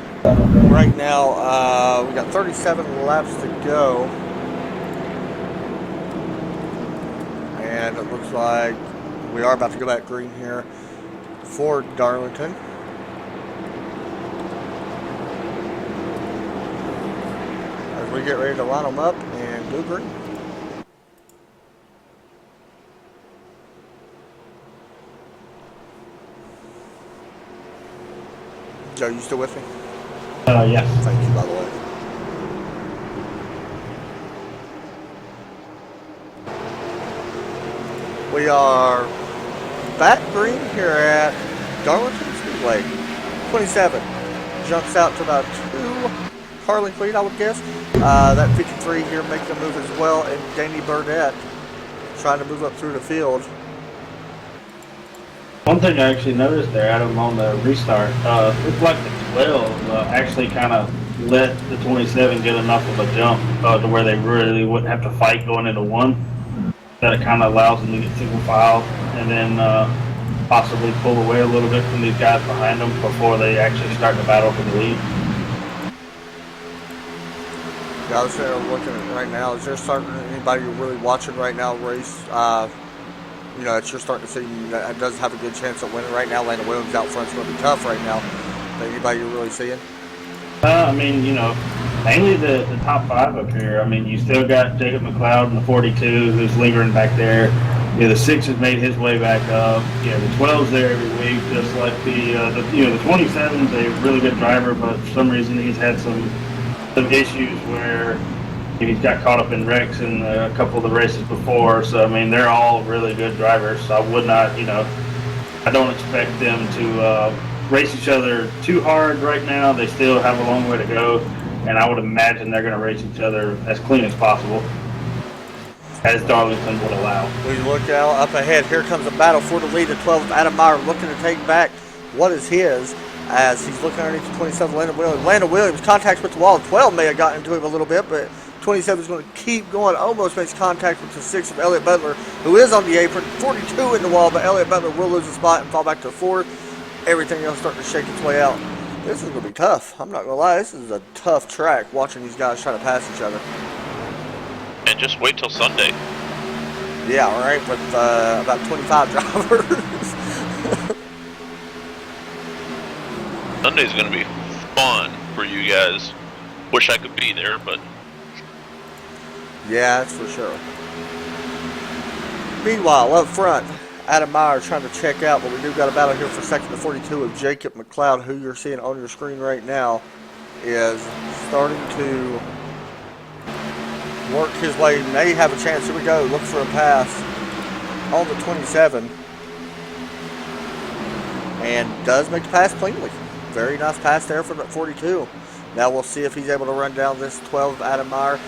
right now, we got 37 laps to go, and it looks like we are about to go back green here for Darlington. As we get ready to line them up and go green. Joe, you still with me? Yeah. Thank you, by the way. We are back green here at Darlington Speedway. 27 jumps out to about 2 Carling lead, I would guess. That 53 here making a move as well, and Danny Burdett trying to move up through the field. One thing I actually noticed there, Adam, on the restart, looked like the 12 actually kind of let the 27 get enough of a jump to where they really wouldn't have to fight going into 1. That it kind of allows them to get single file and then possibly pull away a little bit from these guys behind them before they actually start the battle for the lead. Yeah, I was looking at it right now. Is there anybody you're really watching right now race? That you're starting to see that does have a good chance of winning right now. Landon Williams out front's going to be tough right now. Anybody you're really seeing? Mainly the top 5 up here. You still got Jacob McLeod in the 42 who's lingering back there. The 6 has made his way back up. The 12's there every week, just like the 27's a really good driver, but for some reason he's had some issues where He's got caught up in wrecks in a couple of the races before, so I mean they're all really good drivers. So I would not, I don't expect them to race each other too hard right now. They still have a long way to go, and I would imagine they're going to race each other as clean as possible, as Darlington would allow. We look out up ahead. Here comes a battle for the lead. The 12 Adam Meyer looking to take back what is his as he's looking underneath the 27 Landon Williams. Landon Williams contacts with the wall. 12 may have gotten into him a little bit, but 27 is going to keep going. Almost makes contact with the 6 of Elliott Butler, who is on the apron. 42 in the wall, but Elliott Butler will lose a spot and fall back to 4th. Everything else starting to shake its way out. This is going to be tough. I'm not going to lie. This is a tough track watching these guys try to pass each other. And just wait till Sunday. Yeah, all right, with about 25 drivers. Sunday's going to be fun for you guys. Wish I could be there, but... Yeah, that's for sure. Meanwhile, up front, Adam Meyer trying to check out, but we do got a battle here for second to 42 of Jacob McLeod, who you're seeing on your screen right now, is starting to work his way. May have a chance. Here we go. Look for a pass on the 27. And does make the pass cleanly. Very nice pass there for the 42. Now we'll see if he's able to run down this 12 Adam Meyer.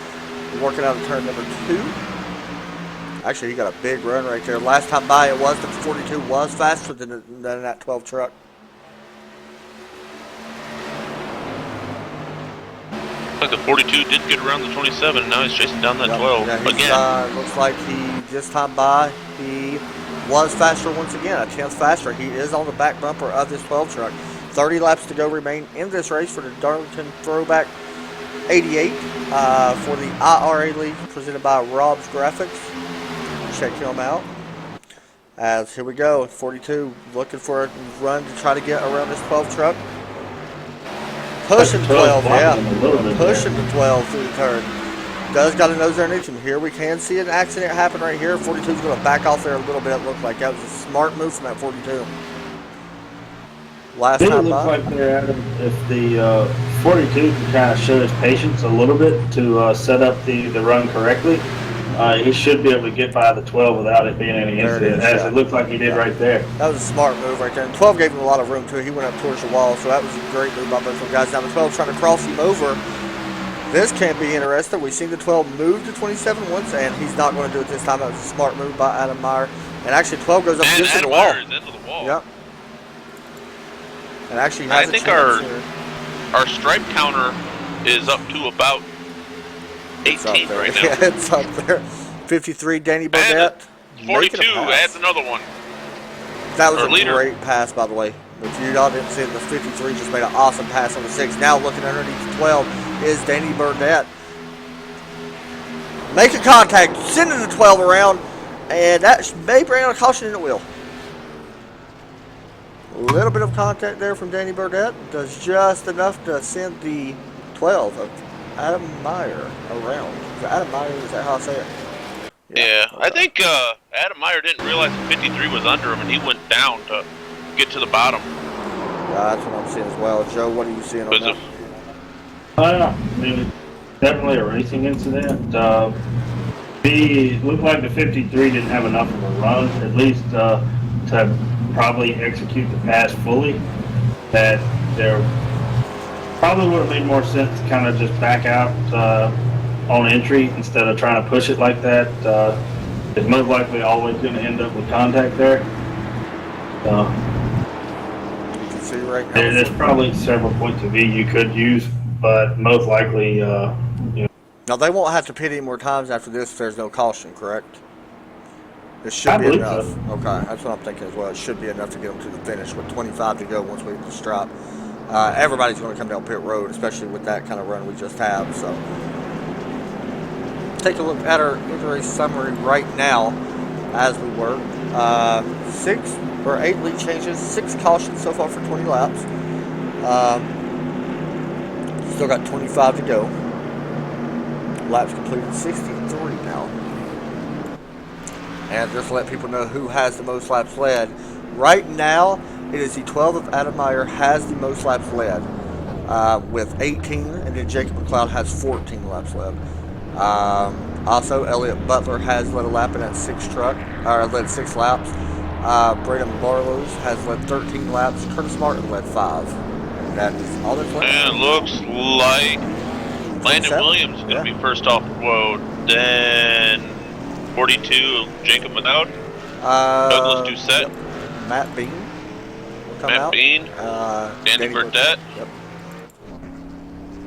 Working out of turn number 2. Actually, he got a big run right there. Last time by it was that the 42 was faster than that 12 truck. Like the 42 did get around the 27, and now he's chasing down that 12 again. Looks like he, this time by, he was faster once again. A chance faster. He is on the back bumper of this 12 truck. 30 laps to go remain in this race for the Darlington Throwback 88 for the IRA League presented by Rob's Graphics. Check him out. As here we go, 42 looking for a run to try to get around this 12 truck. Pushing 12, yeah. Pushing the 12 through the turn. Does got a nose underneath him. Here we can see an accident happen right here. 42 is going to back off there a little bit. It looked like that was a smart move from that 42. Last It time looks by. like they're at him. If the 42 can kind of show his patience a little bit to set up the run correctly, he should be able to get by the 12 without it being any incident, as it looked like he did right there. That was a smart move right there. And 12 gave him a lot of room, too. He went up towards the wall, so that was a great move by both of them guys. Now the 12 trying to cross him over. This can't be interesting. We've seen the 12 move to 27 once, and he's not going to do it this time. That was a smart move by Adam Meyer. And actually, 12 goes up just to the wall. Is into the wall. Yep. And actually, I think our stripe counter is up to about 18 right now. Yeah, it's up there. 53, Danny Burdett. 42 adds another one. That was a great pass, by the way. If you all didn't see it, the 53 just made an awesome pass on the 6. Now looking underneath the 12 is Danny Burdett. Making contact, sending the 12 around, and that may bring out a caution, and it will. A little bit of contact there from Danny Burdett. Does just enough to send the 12 of Adam Meyer around. Adam Meyer, is that how I say it? Yeah, I think Adam Meyer didn't realize the 53 was under him, and he went down to get to the bottom. That's what I'm seeing as well. Joe, what are you seeing on that? I mean, definitely a racing incident. It looked like the 53 didn't have enough of a run, at least to probably execute the pass fully. That there probably would have made more sense to kind of just back out on entry instead of trying to push it like that. It's most likely always going to end up with contact there. You can see right now. There's probably several points of view you could use, but most likely, you know. Now they won't have to pit any more times after this if there's no caution, correct? It should be enough. So. Okay, that's what I'm thinking as well. It should be enough to get them to the finish with 25 to go once we hit the stripe. Everybody's going to come down pit road, especially with that kind of run we just have. So, take a look at our injury summary right now as we work. 6 or 8 lead changes, 6 cautions so far for 20 laps. Still got 25 to go. Laps completed 63 now. And just to let people know who has the most laps led. Right now, it is the 12 of Adam Meyer has the most laps led with 18, and then Jacob McLeod has 14 laps led. Also, Elliott Butler has led a lap in that 6 truck, or led 6 laps. Braden Barlows has led 13 laps. Curtis Martin led 5. And that is all that's left. And it looks like Landon 27? Williams is going to Yeah. be first off the road. Then 42, Jacob McLeod. Douglas Doucette. Yep. Matt Bean will come Matt out. Bean. Danny Burdette. Yep.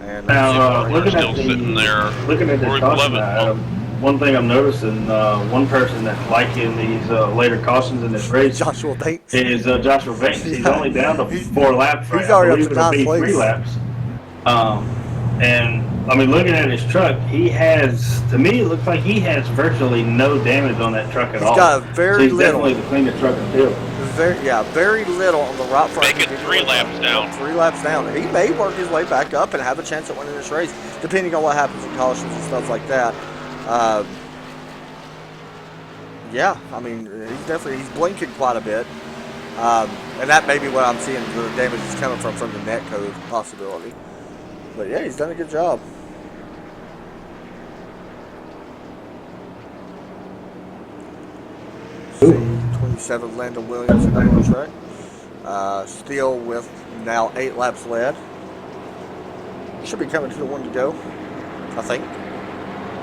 And Now, Jim looking Warner's at still sitting there. looking at Rory the caution, Levin. one thing I'm noticing, one person that's liking these later cautions in this race Joshua Banks. is Joshua Banks. He's Yeah. only down to 4 laps right he's now. I already up believe to it'll ninth be place. 3 laps. And I mean, looking at his truck, he has, to me, it looks like he has virtually no damage on that truck at all. He's got very so he's little. definitely the cleanest truck in the field. Very little on the right front. Making 3 laps down. 3 laps down. He may work his way back up and have a chance at winning this race, depending on what happens in cautions and stuff like that. Yeah, I mean, he's blinking quite a bit. And that may be what I'm seeing the damage is coming from the net code possibility. But yeah, he's done a good job. See, 27 Landon Williams in the track. Still with now 8 laps led. Should be coming to the 1 to go, I think.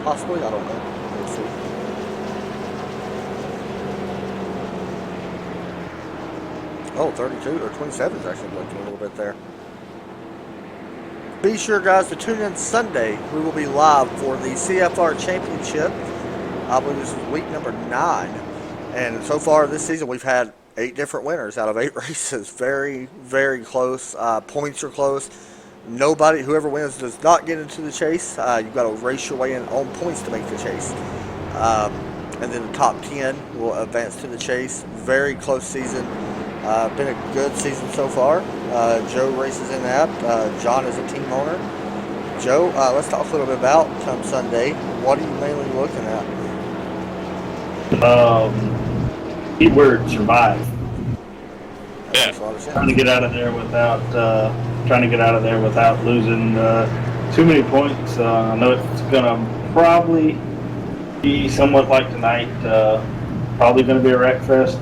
Possibly, I don't know. We'll see. Oh, 32 or 27 is actually blinking a little bit there. Be sure, guys, to tune in Sunday. We will be live for the CFR Championship. I believe this is week number 9. And so far this season, we've had 8 different winners out of 8 races. Very, very close. Points are close. Whoever wins does not get into the chase. You've got to race your way in on points to make the chase. And then the top 10 will advance to the chase. Very close season. Been a good season so far. Joe races in that. John is a team owner. Joe, let's talk a little bit about come Sunday. What are you mainly looking at? Keyword survive. Yeah. Makes a lot of sense. Trying to get out of there without losing too many points. I know it's gonna probably be somewhat like tonight. Probably gonna be a wreck fest.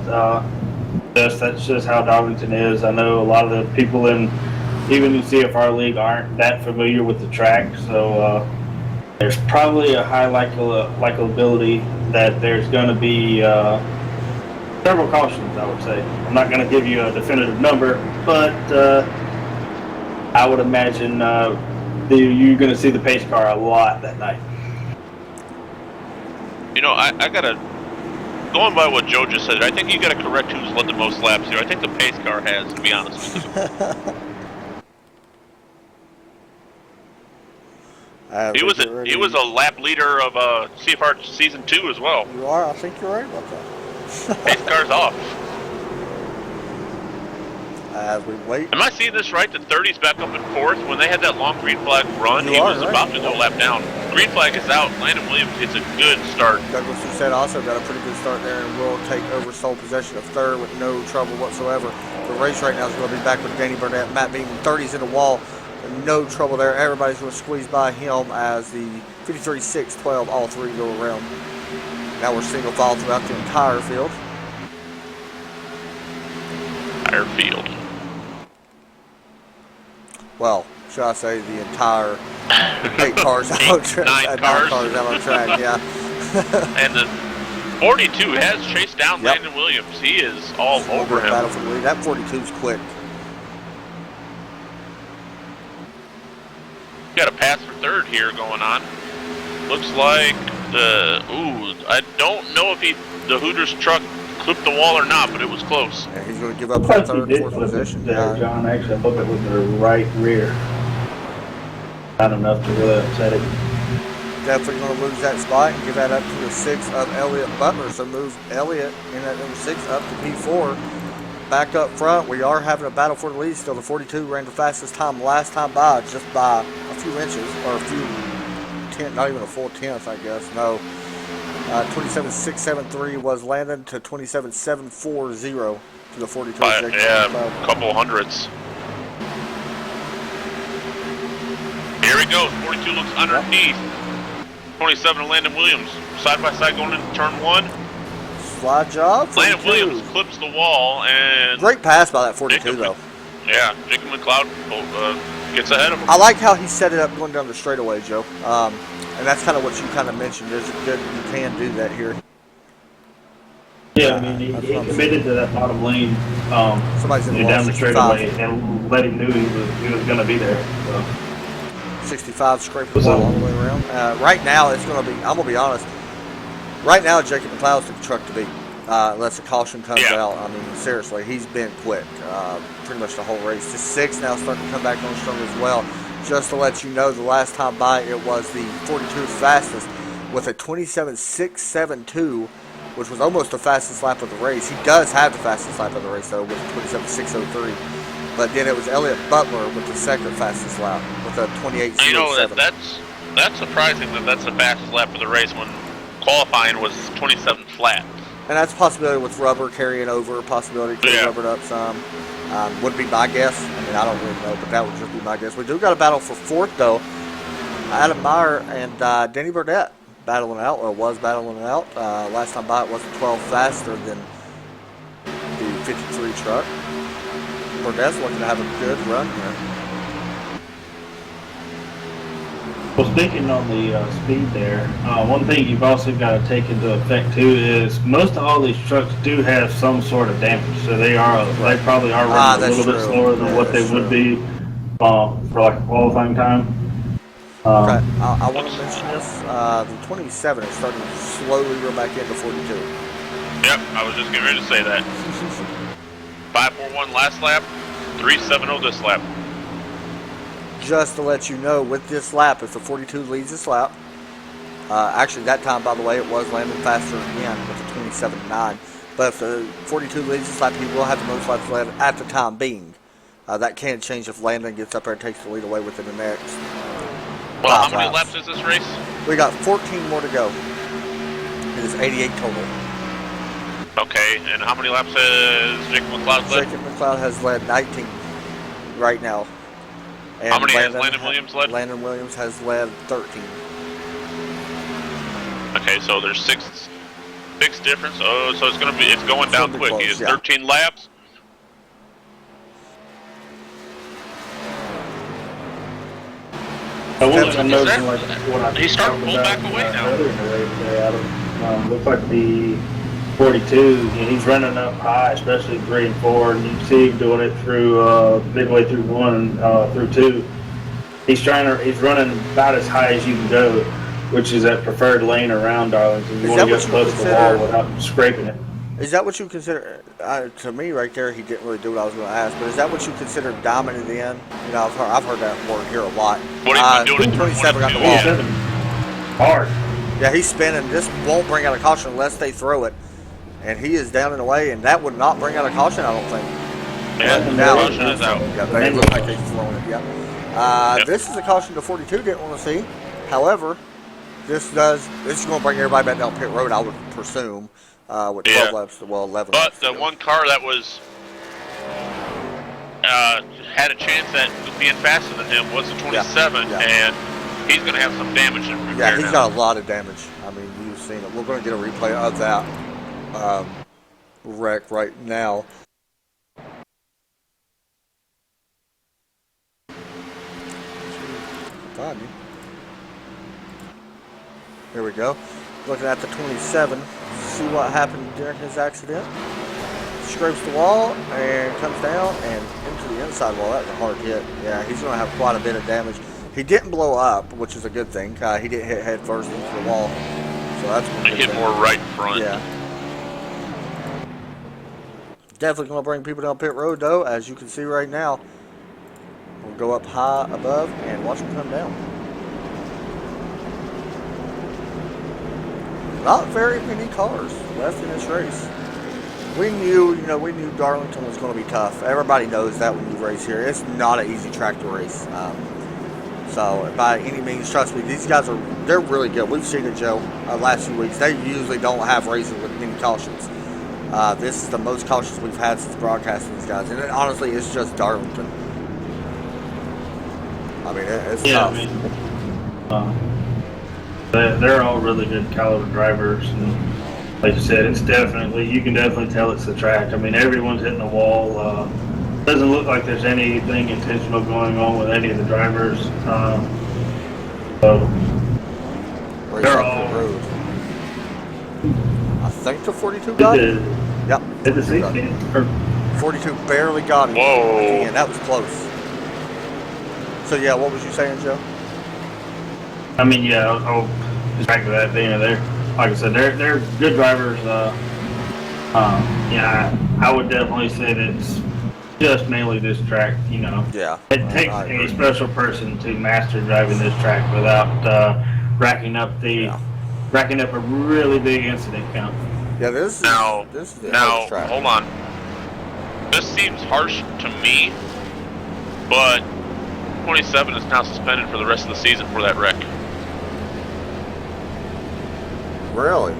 That's just how Darlington is. I know a lot of the people even in CFR League aren't that familiar with the track, so there's probably a high likability that there's going to be several cautions, I would say. I'm not going to give you a definitive number, but I would imagine you're going to see the pace car a lot that night. You know, I gotta, going by what Joe just said, I think you gotta correct who's led the most laps here. I think the pace car has, to be honest with you. He was a lap leader of CFR Season 2 as well. You are? I think you're right about that. Pace car's off. As we wait. Am I seeing this right? The 30's back up in 4th. When they had that long green flag run, You he are, was right. about to go lap down. Green flag is out. Landon Williams gets a good start. Douglas Doucette also got a pretty good start there and will take over sole possession of 3rd with no trouble whatsoever. The race right now is going to be back with Danny Burnett. Matt Bean, 30's in the wall. No trouble there. Everybody's going to squeeze by him as the 53, 6, 12, all 3 go around. Now we're single file throughout the entire field. Entire field. Well, should I say the entire 8 cars out on track? 9 cars cars. out on track, yeah. And the 42 has chased down Yep. Landon Williams. He is all over him. Battle for the lead. That 42's quick. Got a pass for 3rd here going on. Looks like I don't know if the Hooters truck clipped the wall or not, but it was close. And he's going to give up that 3rd, 4th position. There, John. Actually, I hope it was the right rear. Not enough to really upset it. Definitely going to lose that spot and give that up to the 6 of Elliott Butler. So move Elliott in at number 6 up to P4. Back up front, we are having a battle for the lead still. The 42 ran the fastest time last time by, just by a few inches, or a few, not even a full tenth, I guess. No. 27.673 was Landon to 27.740 to the 42. Yeah, a couple hundreds. Here he goes. 42 looks underneath. 27 and Landon Williams side by side going into turn 1. Slide job. Landon 42. Williams clips the wall and Great pass by that 42 Jacob, though. Yeah, Jacob McLeod gets ahead of him. I like how he set it up going down the straightaway, Joe. And that's kind of what you kind of mentioned. Is good. You can do that here. Yeah, I mean, he committed to that bottom lane Somebody's in the down the 65. straightaway and let him knew he was going to be there. So. 65 scraping the wall all the way around. Right now, it's going to be, I'm going to be honest, right now, Jacob McLeod's the truck to beat. Unless a caution comes out. I mean, seriously, he's been quick pretty much the whole race. Just 6 now starting to come back on strong as well. Just to let you know, the last time by, it was the 42's fastest with a 27.672, which was almost the fastest lap of the race. He does have the fastest lap of the race, though, with a 27.603. But then it was Elliott Butler with the second fastest lap with a 28.07. You know, that's surprising that that's the fastest lap of the race when qualifying was 27 flat. And that's a possibility with rubber carrying over, a possibility to rubbered up some. Would be my guess. I mean, I don't really know, but that would just be my guess. We do got a battle for 4th, though. Adam Meyer and Denny Burdett battling out, or was battling out. Last time by, it wasn't 12 faster than the 53 truck. Burdett's looking to have a good run here. Well, speaking on the speed there, one thing you've also got to take into effect too is most of all these trucks do have some sort of damage, so they probably are running a little bit slower than what they would be for like a qualifying time. Okay, I want to mention this. The 27 is starting to slowly go back into 42. Yep, I was just getting ready to say that. 5.41 last lap, 3.70 this lap. Just to let you know, with this lap, if the 42 leads this lap, actually that time, by the way, it was landing faster again with the 27.9. But if the 42 leads this lap, he will have the most laps led at the time being. That can change if Landon gets up there and takes the lead away within the next. Well, how many laps is this race? We got 14 more to go. It is 88 total. Okay, and how many laps has Jacob McLeod led? Jacob McLeod has led 19 right now. And how many has Landon Williams led? Landon Williams has led 13. Okay, so there's six difference. Oh, so it's going down quick. Close, He has 13 laps. He's starting to pull back away now. Looks like the 42, he's running up high, especially 3 and 4, and you can see him doing it through midway through 1 through 2. He's running about as high as you can go, which is that preferred lane around Darlington. You want to get close to the wall without scraping it. Is that what you consider? To me, right there, he didn't really do what I was going to ask. But is that what you consider dominant in? You know, I've heard that word here a lot. What he's been doing 27 got the wall. Hard. Yeah, he's spinning. This won't bring out a caution unless they throw it. And he is down and away, and that would not bring out a caution, I don't think. Yeah, the caution is out. Yeah, they look like they've thrown it, yeah. This is a caution the 42 didn't want to see. However, this is going to bring everybody back down pit road, I would presume, with 12 laps, 11 but laps. But the one car that was had a chance at being faster than him was the 27, and he's going to have some damage in repair. Yeah, he's got a lot of damage. I mean, you've seen it. We're going to get a replay of that wreck right now. Here we go. Looking at the 27. See what happened during his accident. Scrapes the wall and comes down and into the inside wall. That was a hard hit. Yeah, he's going to have quite a bit of damage. He didn't blow up, which is a good thing. He didn't hit head first into the wall. So that's he hit more right front. Yeah. Definitely going to bring people down pit road, though, as you can see right now. We'll go up high above and watch them come down. Not very many cars left in this race. We knew Darlington was going to be tough. Everybody knows that when you race here. It's not an easy track to race. So by any means, trust me, these guys they're really good. We've seen it, Joe, last few weeks. They usually don't have races with many cautions. This is the most cautious we've had since broadcasting these guys. And honestly, it's just Darlington. I mean, it's tough. They're all really good caliber drivers, and like you said, it's definitely, you can definitely tell it's the track. I mean, everyone's hitting the wall. Doesn't look like there's anything intentional going on with any of the drivers. So Race they're off all. the road. I think the 42 got it. Yep. Did the 42 got 16 it. or 42 barely got it. Whoa. And that was close. So yeah, what was you saying, Joe? I mean, yeah, I'll just back to that thing there. Like I said, they're good drivers. Yeah, I would definitely say that it's just mainly this track. You know, Yeah. it takes I a agree. special person to master driving this track without racking up a really big incident count. Yeah, this is the Now, hardest track. hold on. This seems harsh to me, but 27 is now suspended for the rest of the season for that wreck. Really?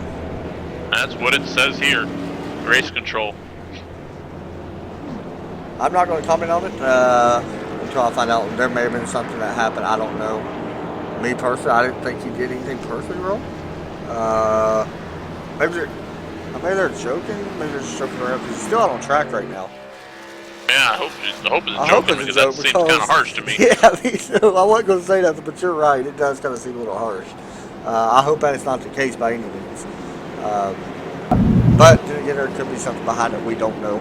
That's what it says here. Race control. I'm not going to comment on it until I find out. There may have been something that happened. I don't know. Me personally, I didn't think he did anything personally wrong. Maybe they're joking. Maybe they're just joking around because he's still out on track right now. Yeah, I hope it's a I joke hope it's a because joke that seems kind of harsh to me. Yeah, me too. I wasn't going to say that, but you're right. It does kind of seem a little harsh. I hope that it's not the case by any means. But then again, there could be something behind it we don't know.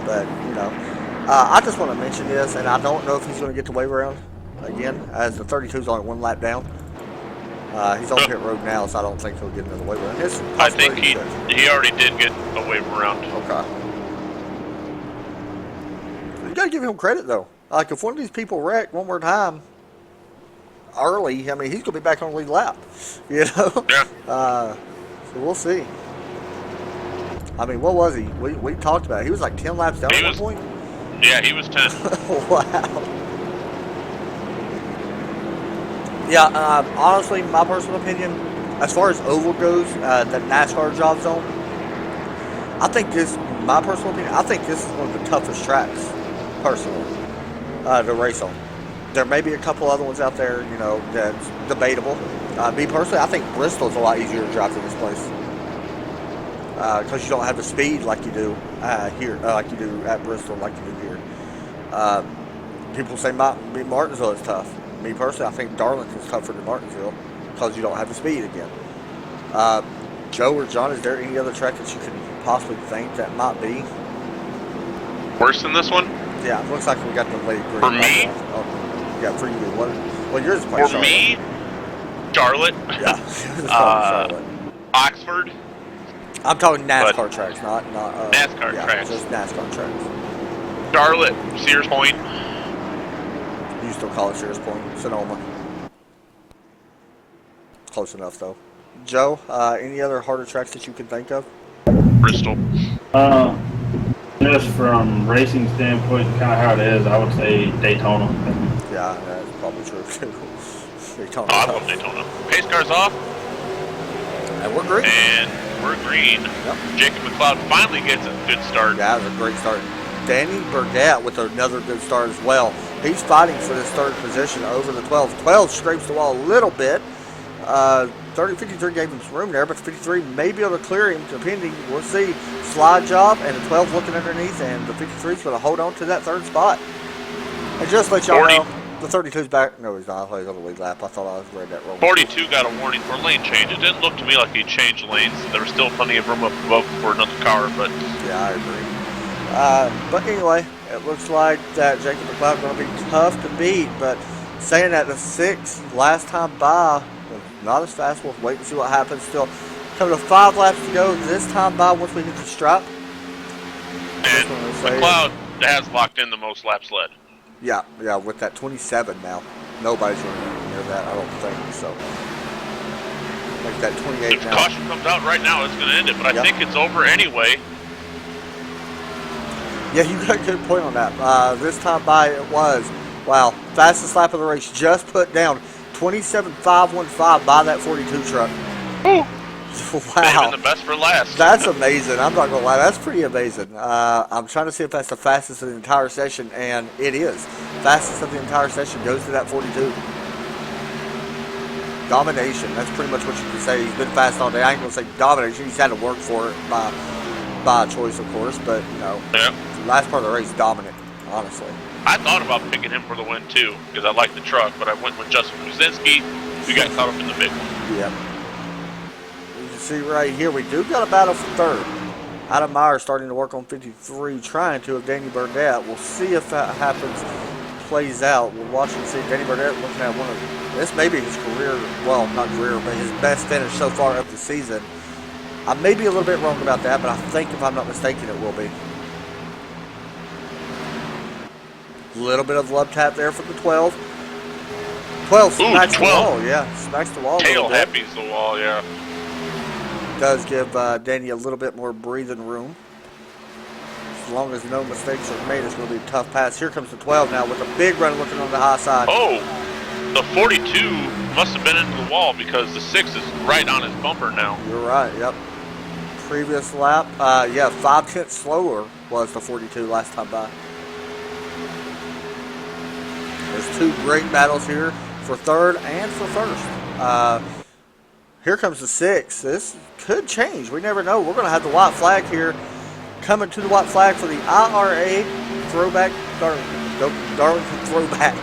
But, you know, I just want to mention this, and I don't know if he's going to get the wave around again, as the 32's only one lap down. He's on pit road now, so I don't think he'll get another wave around. I think he already did get a wave around. Okay. You gotta give him credit though. Like if one of these people wreck one more time early, I mean he's gonna be back on the lead lap. You know? Yeah. So we'll see. I mean, what was he? We talked about it. He was like 10 laps down at one point. Yeah, he was 10. Wow. Yeah, honestly, my personal opinion, as far as oval goes, the NASCAR job zone, I think my personal opinion, I think this is one of the toughest tracks, personally, to race on. There may be a couple other ones out there, you know, that's debatable. Me personally, I think Bristol's a lot easier to drive than this place. Because you don't have the speed like you do here, like you do at Bristol, like you do here. People say Martinsville is tough. Me personally, I think Darlington's tougher than Martinsville because you don't have the speed again. Joe or John, is there any other track that you could possibly think that might be Worse than this one? Yeah, it looks like we got the late green. For me? Oh, yeah, for you. Well, yours is For quite me, Charlotte. Yeah, yours is probably Charlotte. Oxford. I'm talking NASCAR tracks, not NASCAR tracks. Just NASCAR tracks. Charlotte, Sears Point. You still call it Sears Point, Sonoma. Close enough, though. Joe, any other harder tracks that you can think of? Bristol. Just from racing standpoint, kind of how it is, I would say Daytona. Yeah, that's probably true too. Daytona. Oh, I love Daytona. Pace car's off. And we're green. And we're green. Yep. Jacob McLeod finally gets a good start. Yeah, that was a great start. Danny Burdett with another good start as well. He's fighting for this third position over the 12. 12 scrapes the wall a little bit. 53 gave him some room there, but 53 may be able to clear him, depending. We'll see. Slide job, and the 12 looking underneath, and the 53 is going to hold on to that third spot. And just let y'all know, the 32's back. No, he's not. He's on the lead lap. I thought I was read that wrong. 42 got a warning for lane change. It didn't look to me like he changed lanes. There was still plenty of room up above for another car, but Yeah, I agree. But anyway, it looks like that Jacob McLeod is going to be tough to beat. But saying that the 6th last time by, not as fast. We'll wait and see what happens. Still coming to 5 laps to go. This time by once we hit the stripe. and McLeod has locked in the most laps led. Yeah, with that 27 now. Nobody's going to near that, I don't think. So, like that 28 If now. caution comes out right now, it's going to end it, but I Yep. think it's over anyway. Yeah, you got a good point on that. This time by it was, wow, fastest lap of the race. Just put down 27.515 by that 42 truck. Ooh. Wow. Saving the best for last. That's amazing. I'm not going to lie. That's pretty amazing. I'm trying to see if that's the fastest of the entire session, and it is. Fastest of the entire session goes to that 42. domination. That's pretty much what you can say. He's been fast all day. I ain't gonna say domination. He's had to work for it by choice, of course. But you know, the last part of the race, dominant. Honestly, I thought about picking him for the win too because I like the truck, but I went with Justin Kuzinski. We got caught up in the big one. Yep. You can see right here, we do got a battle for third. Adam Meyer starting to work on 53, trying to, of Danny Burdett. We'll see if that happens, plays out. We'll watch and see Danny Burdett looking at one of, this may be his career, well, not career, but his best finish so far of the season. I may be a little bit wrong about that, but I think if I'm not mistaken, it will be. A little bit of love tap there for the 12. 12 smacks the wall, yeah. Smacks the wall. Tail happies the wall, yeah. Does give Danny a little bit more breathing room. As long as no mistakes are made, it's going to be a tough pass. Here comes the 12 now with a big run looking on the high side. Oh, the 42 must have been into the wall because the 6 is right on his bumper now. You're right, yep. Previous lap, yeah, 5/10 slower was the 42 last time by. There's two great battles here for third and for first. Here comes the 6. This could change. We never know. We're going to have the white flag here. Coming to the white flag for the IRA throwback Darlington throwback.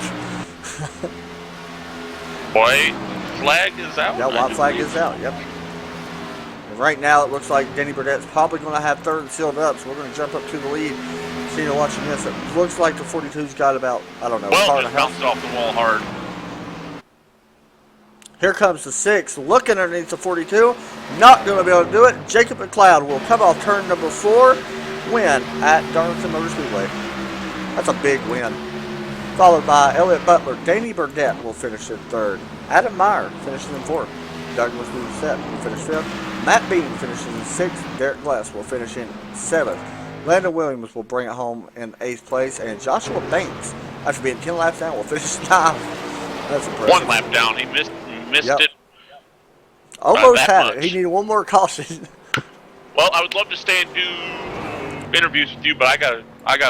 White flag is out? Yeah, white flag is out, yep. And right now it looks like Danny Burdett's probably going to have third sealed up, so we're going to jump up to the lead. See, you're watching this. It looks like the 42's got about, I don't know, well, it bounced off the wall hard. Here comes the 6, looking underneath the 42. Not going to be able to do it. Jacob McLeod will come off turn number 4, win at Darlington Motor Speedway. That's a big win. Followed by Elliott Butler. Danny Burdett will finish in third. Adam Meyer finishes in fourth. Douglas Doucette will finish fifth. Matt Bean finishes in sixth. Derek Glass will finish in seventh. Landon Williams will bring it home in 8th place. And Joshua Banks, after being 10 laps down, will finish 9th. That's impressive. 1 lap down. He missed it. Almost had it. He needed one more caution. Well, I would love to stay and do interviews with you, but I gotta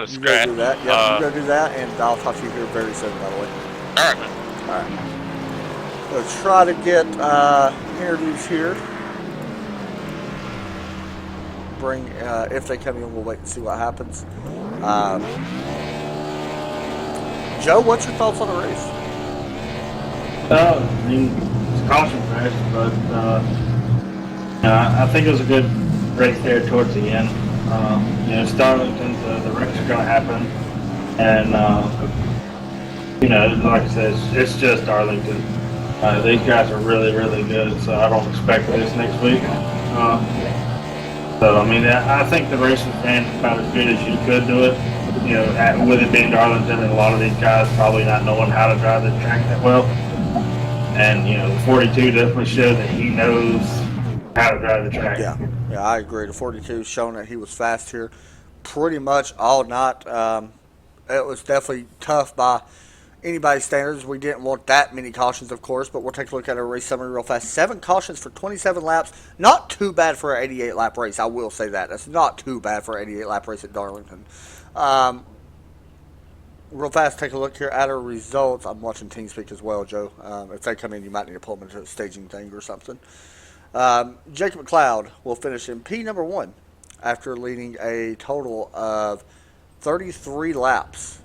scratch. You go do that. Yeah, you go do that, and I'll talk to you here very soon, by the way. All right, man. All right. Let's try to get interviews here. Bring if they come in, we'll wait and see what happens. Joe, what's your thoughts on the race? I mean, it's a caution race, but I think it was a good race there towards the end. You know, Darlington, the wrecks are going to happen, and you know, like I said, it's just Darlington. These guys are really, really good, so I don't expect this next week. So I mean, I think the race ran about as good as you could do it. You know, with it being Darlington, and a lot of these guys probably not knowing how to drive the track that well. And, you know, the 42 definitely showed that he knows how to drive the track. Yeah, I agree. The 42 showing that he was fast here pretty much all night. It was definitely tough by anybody's standards. We didn't want that many cautions, of course, but we'll take a look at our race summary real fast. 7 cautions for 27 laps. Not too bad for an 88-lap race. I will say that. That's not too bad for an 88-lap race at Darlington. Real fast, take a look here at our results. I'm watching TeamSpeak as well, Joe. If they come in, you might need to pull them into a staging thing or something. Jacob McLeod will finish in P number 1 after leading a total of 33 laps.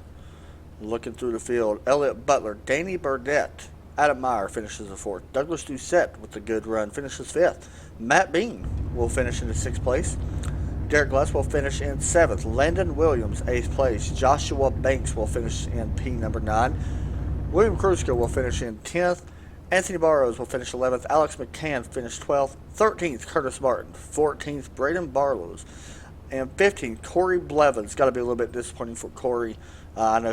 Looking through the field, Elliott Butler, Danny Burdett, Adam Meyer finishes in 4th. Douglas Doucette with a good run finishes 5th. Matt Bean will finish in the 6th place. Derek Glass will finish in 7th. Landon Williams, 8th place. Joshua Banks will finish in P number 9. William Kruska will finish in 10th. Anthony Barrows will finish 11th. Alex McCann finished 12th. 13th, Curtis Martin. 14th, Braden Barlows. And 15th, Corey Blevins. Got to be a little bit disappointing for Corey. I know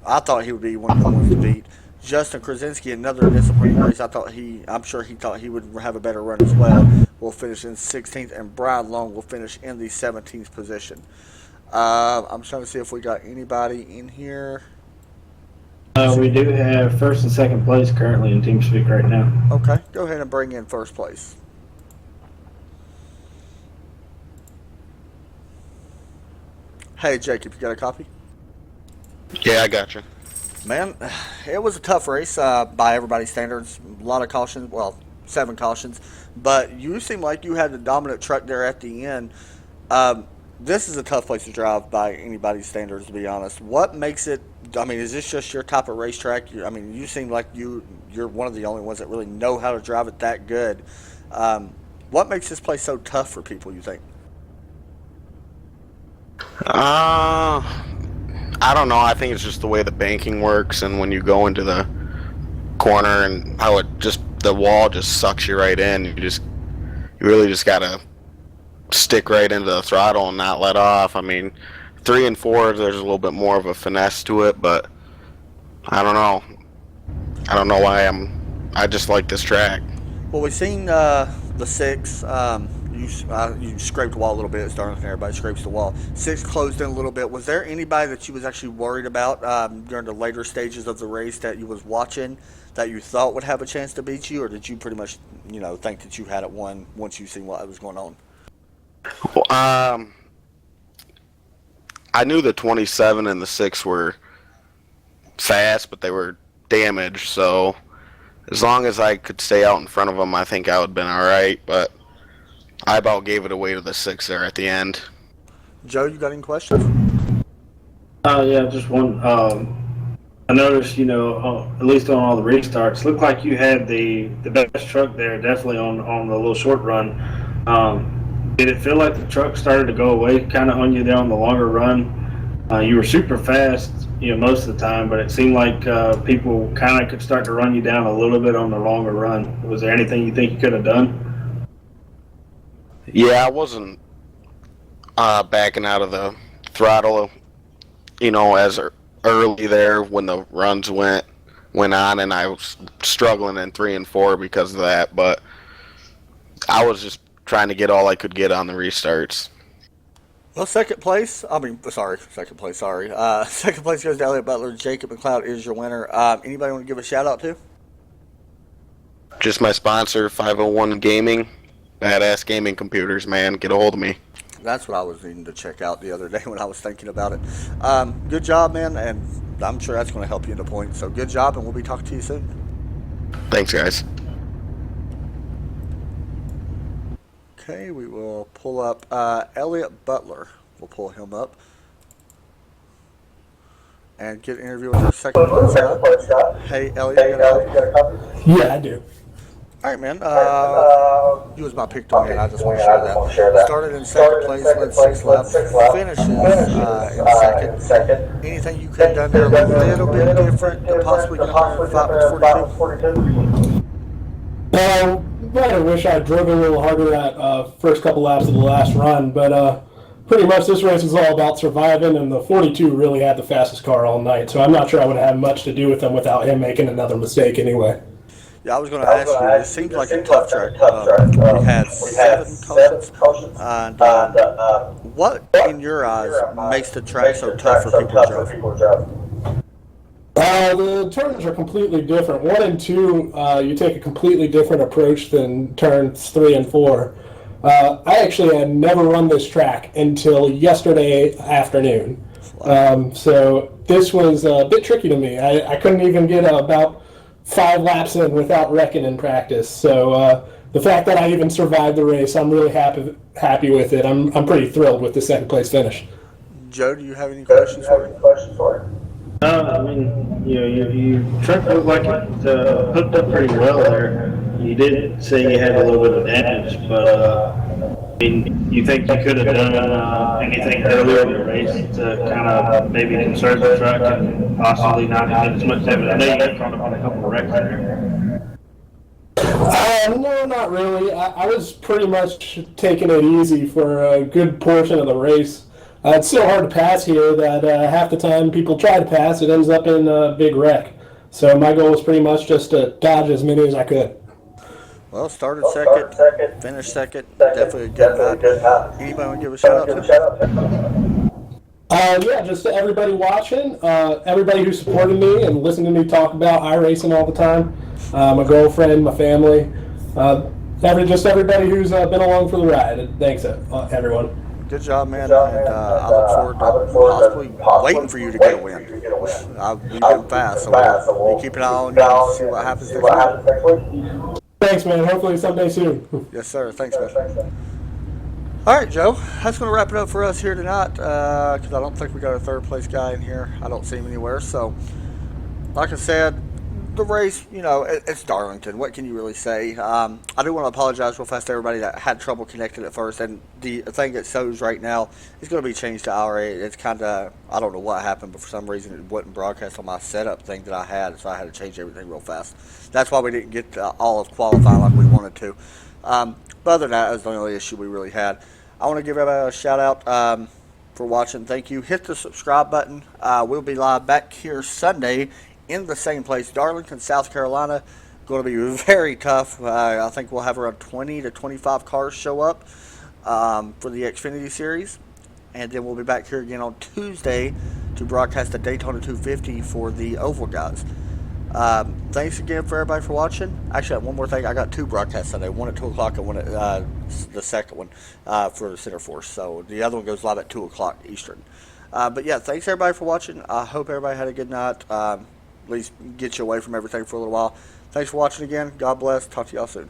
I thought he would be one of the ones to beat. Justin Krasinski, another disappointing race. I'm sure he thought he would have a better run as well. Will finish in 16th, and Brian Long will finish in the 17th position. I'm trying to see if we got anybody in here. We do have 1st and 2nd place currently in TeamSpeak right now. Okay, go ahead and bring in 1st place. Hey, Jacob, you got a copy? Yeah, I got you. Man, it was a tough race by everybody's standards. A lot of cautions, well, 7 cautions. But you seem like you had the dominant truck there at the end. Um, this is a tough place to drive by anybody's standards, to be honest. What makes it? I mean, is this just your type of racetrack? I mean, you seem like you're one of the only ones that really know how to drive it that good. What makes this place so tough for people? You think? I don't know. I think it's just the way the banking works, and when you go into the corner and how the wall just sucks you right in. You really just gotta stick right into the throttle and not let off. I mean, 3 and 4, there's a little bit more of a finesse to it, but I don't know. I don't know why I just like this track. Well, we've seen the 6. You scraped the wall a little bit. It's Darlington. Everybody scrapes the wall. 6 closed in a little bit. Was there anybody that you was actually worried about during the later stages of the race that you was watching that you thought would have a chance to beat you, or did you pretty much, think that you had it won once you seen what was going on? Well, I knew the 27 and the 6 were fast, but they were damaged. So as long as I could stay out in front of them, I think I would have been all right. But I about gave it away to the 6 there at the end. Joe, you got any questions? Yeah, just one. I noticed, at least on all the restarts, looked like you had the best truck there, definitely on the little short run. Did it feel like the truck started to go away kind of on you there on the longer run? You were super fast, most of the time, but it seemed like people kind of could start to run you down a little bit on the longer run. Was there anything you think you could have done? Yeah, I wasn't backing out of the throttle, as early there when the runs went on, and I was struggling in 3 and 4 because of that. But I was just trying to get all I could get on the restarts. Well, second place goes to Elliot Butler. Jacob McLeod is your winner. Anybody want to give a shout out to? Just my sponsor, 501 Gaming. Badass gaming computers, man. Get a hold of me. That's what I was needing to check out the other day when I was thinking about it. Good job, man, and I'm sure that's going to help you in the point. So good job, and we'll be talking to you soon. Thanks, guys. Okay, we will pull up Elliot Butler. We'll pull him up and get an interview with our second place guy. Hey, Elliot, you got a copy? Yeah, I do. All right, man. You was my pick to win. I just want to share that. Started in second place, led 6 laps, finishes in second. Anything you could have done there a little bit different to possibly get up there 5 42? I wish I drove a little harder that first couple laps of the last run, but pretty much this race is all about surviving, and the 42 really had the fastest car all night, so I'm not sure I would have had much to do with him without him making another mistake anyway. Yeah, I was going to ask you, it seems like a tough track. We had 7 cautions. And what, in your eyes, makes the track so tough for people to drive? The turns are completely different. 1 and 2, you take a completely different approach than turns 3 and 4. I actually had never run this track until yesterday afternoon. So this was a bit tricky to me. I couldn't even get about 5 laps in without wrecking in practice. So the fact that I even survived the race, I'm really happy with it. I'm pretty thrilled with the second place finish. Joe, do you have any questions for him? I mean, your truck looked like it hooked up pretty well there. You did say you had a little bit of damage, but I mean, you think you could have done anything earlier in the race to kind of maybe conserve the truck and possibly not get as much damage? I know you got caught up on a couple of wrecks there. No, not really. I was pretty much taking it easy for a good portion of the race. It's so hard to pass here that half the time people try to pass, it ends up in a big wreck. So my goal was pretty much just to dodge as many as I could. Well, started second, finished second. Definitely a good night. Anybody want to give a shout out to? Yeah, just to everybody watching, everybody who supported me and listened to me talk about iRacing all the time, my girlfriend, my family, just everybody who's been along for the ride. Thanks, everyone. Good job, man. And I look forward to possibly waiting for you to get a win. We've been fast, so we'll keep an eye on you and see what happens next week. Thanks, man. Hopefully someday soon. Yes, sir. Thanks, man. All right, Joe. That's going to wrap it up for us here tonight because I don't think we got a third place guy in here. I don't see him anywhere. So, like I said, the race, it's Darlington. What can you really say? I do want to apologize real fast to everybody that had trouble connecting at first. And the thing that shows right now is going to be changed to IRA. It's kind of, I don't know what happened, but for some reason it wouldn't broadcast on my setup thing that I had, so I had to change everything real fast. That's why we didn't get all of qualifying like we wanted to. But other than that was the only issue we really had. I want to give everybody a shout out for watching. Thank you. Hit the subscribe button. We'll be live back here Sunday in the same place, Darlington, South Carolina. Going to be very tough. I think we'll have around 20 to 25 cars show up for the Xfinity Series. And then we'll be back here again on Tuesday to broadcast the Daytona 250 for the Oval guys. Thanks again for everybody for watching. Actually, one more thing. I got 2 broadcasts Sunday. One at 2 o'clock and one at the second one for the Center Force. So the other one goes live at 2 o'clock Eastern. But yeah, thanks everybody for watching. I hope everybody had a good night. At least get you away from everything for a little while. Thanks for watching again. God bless. Talk to y'all soon.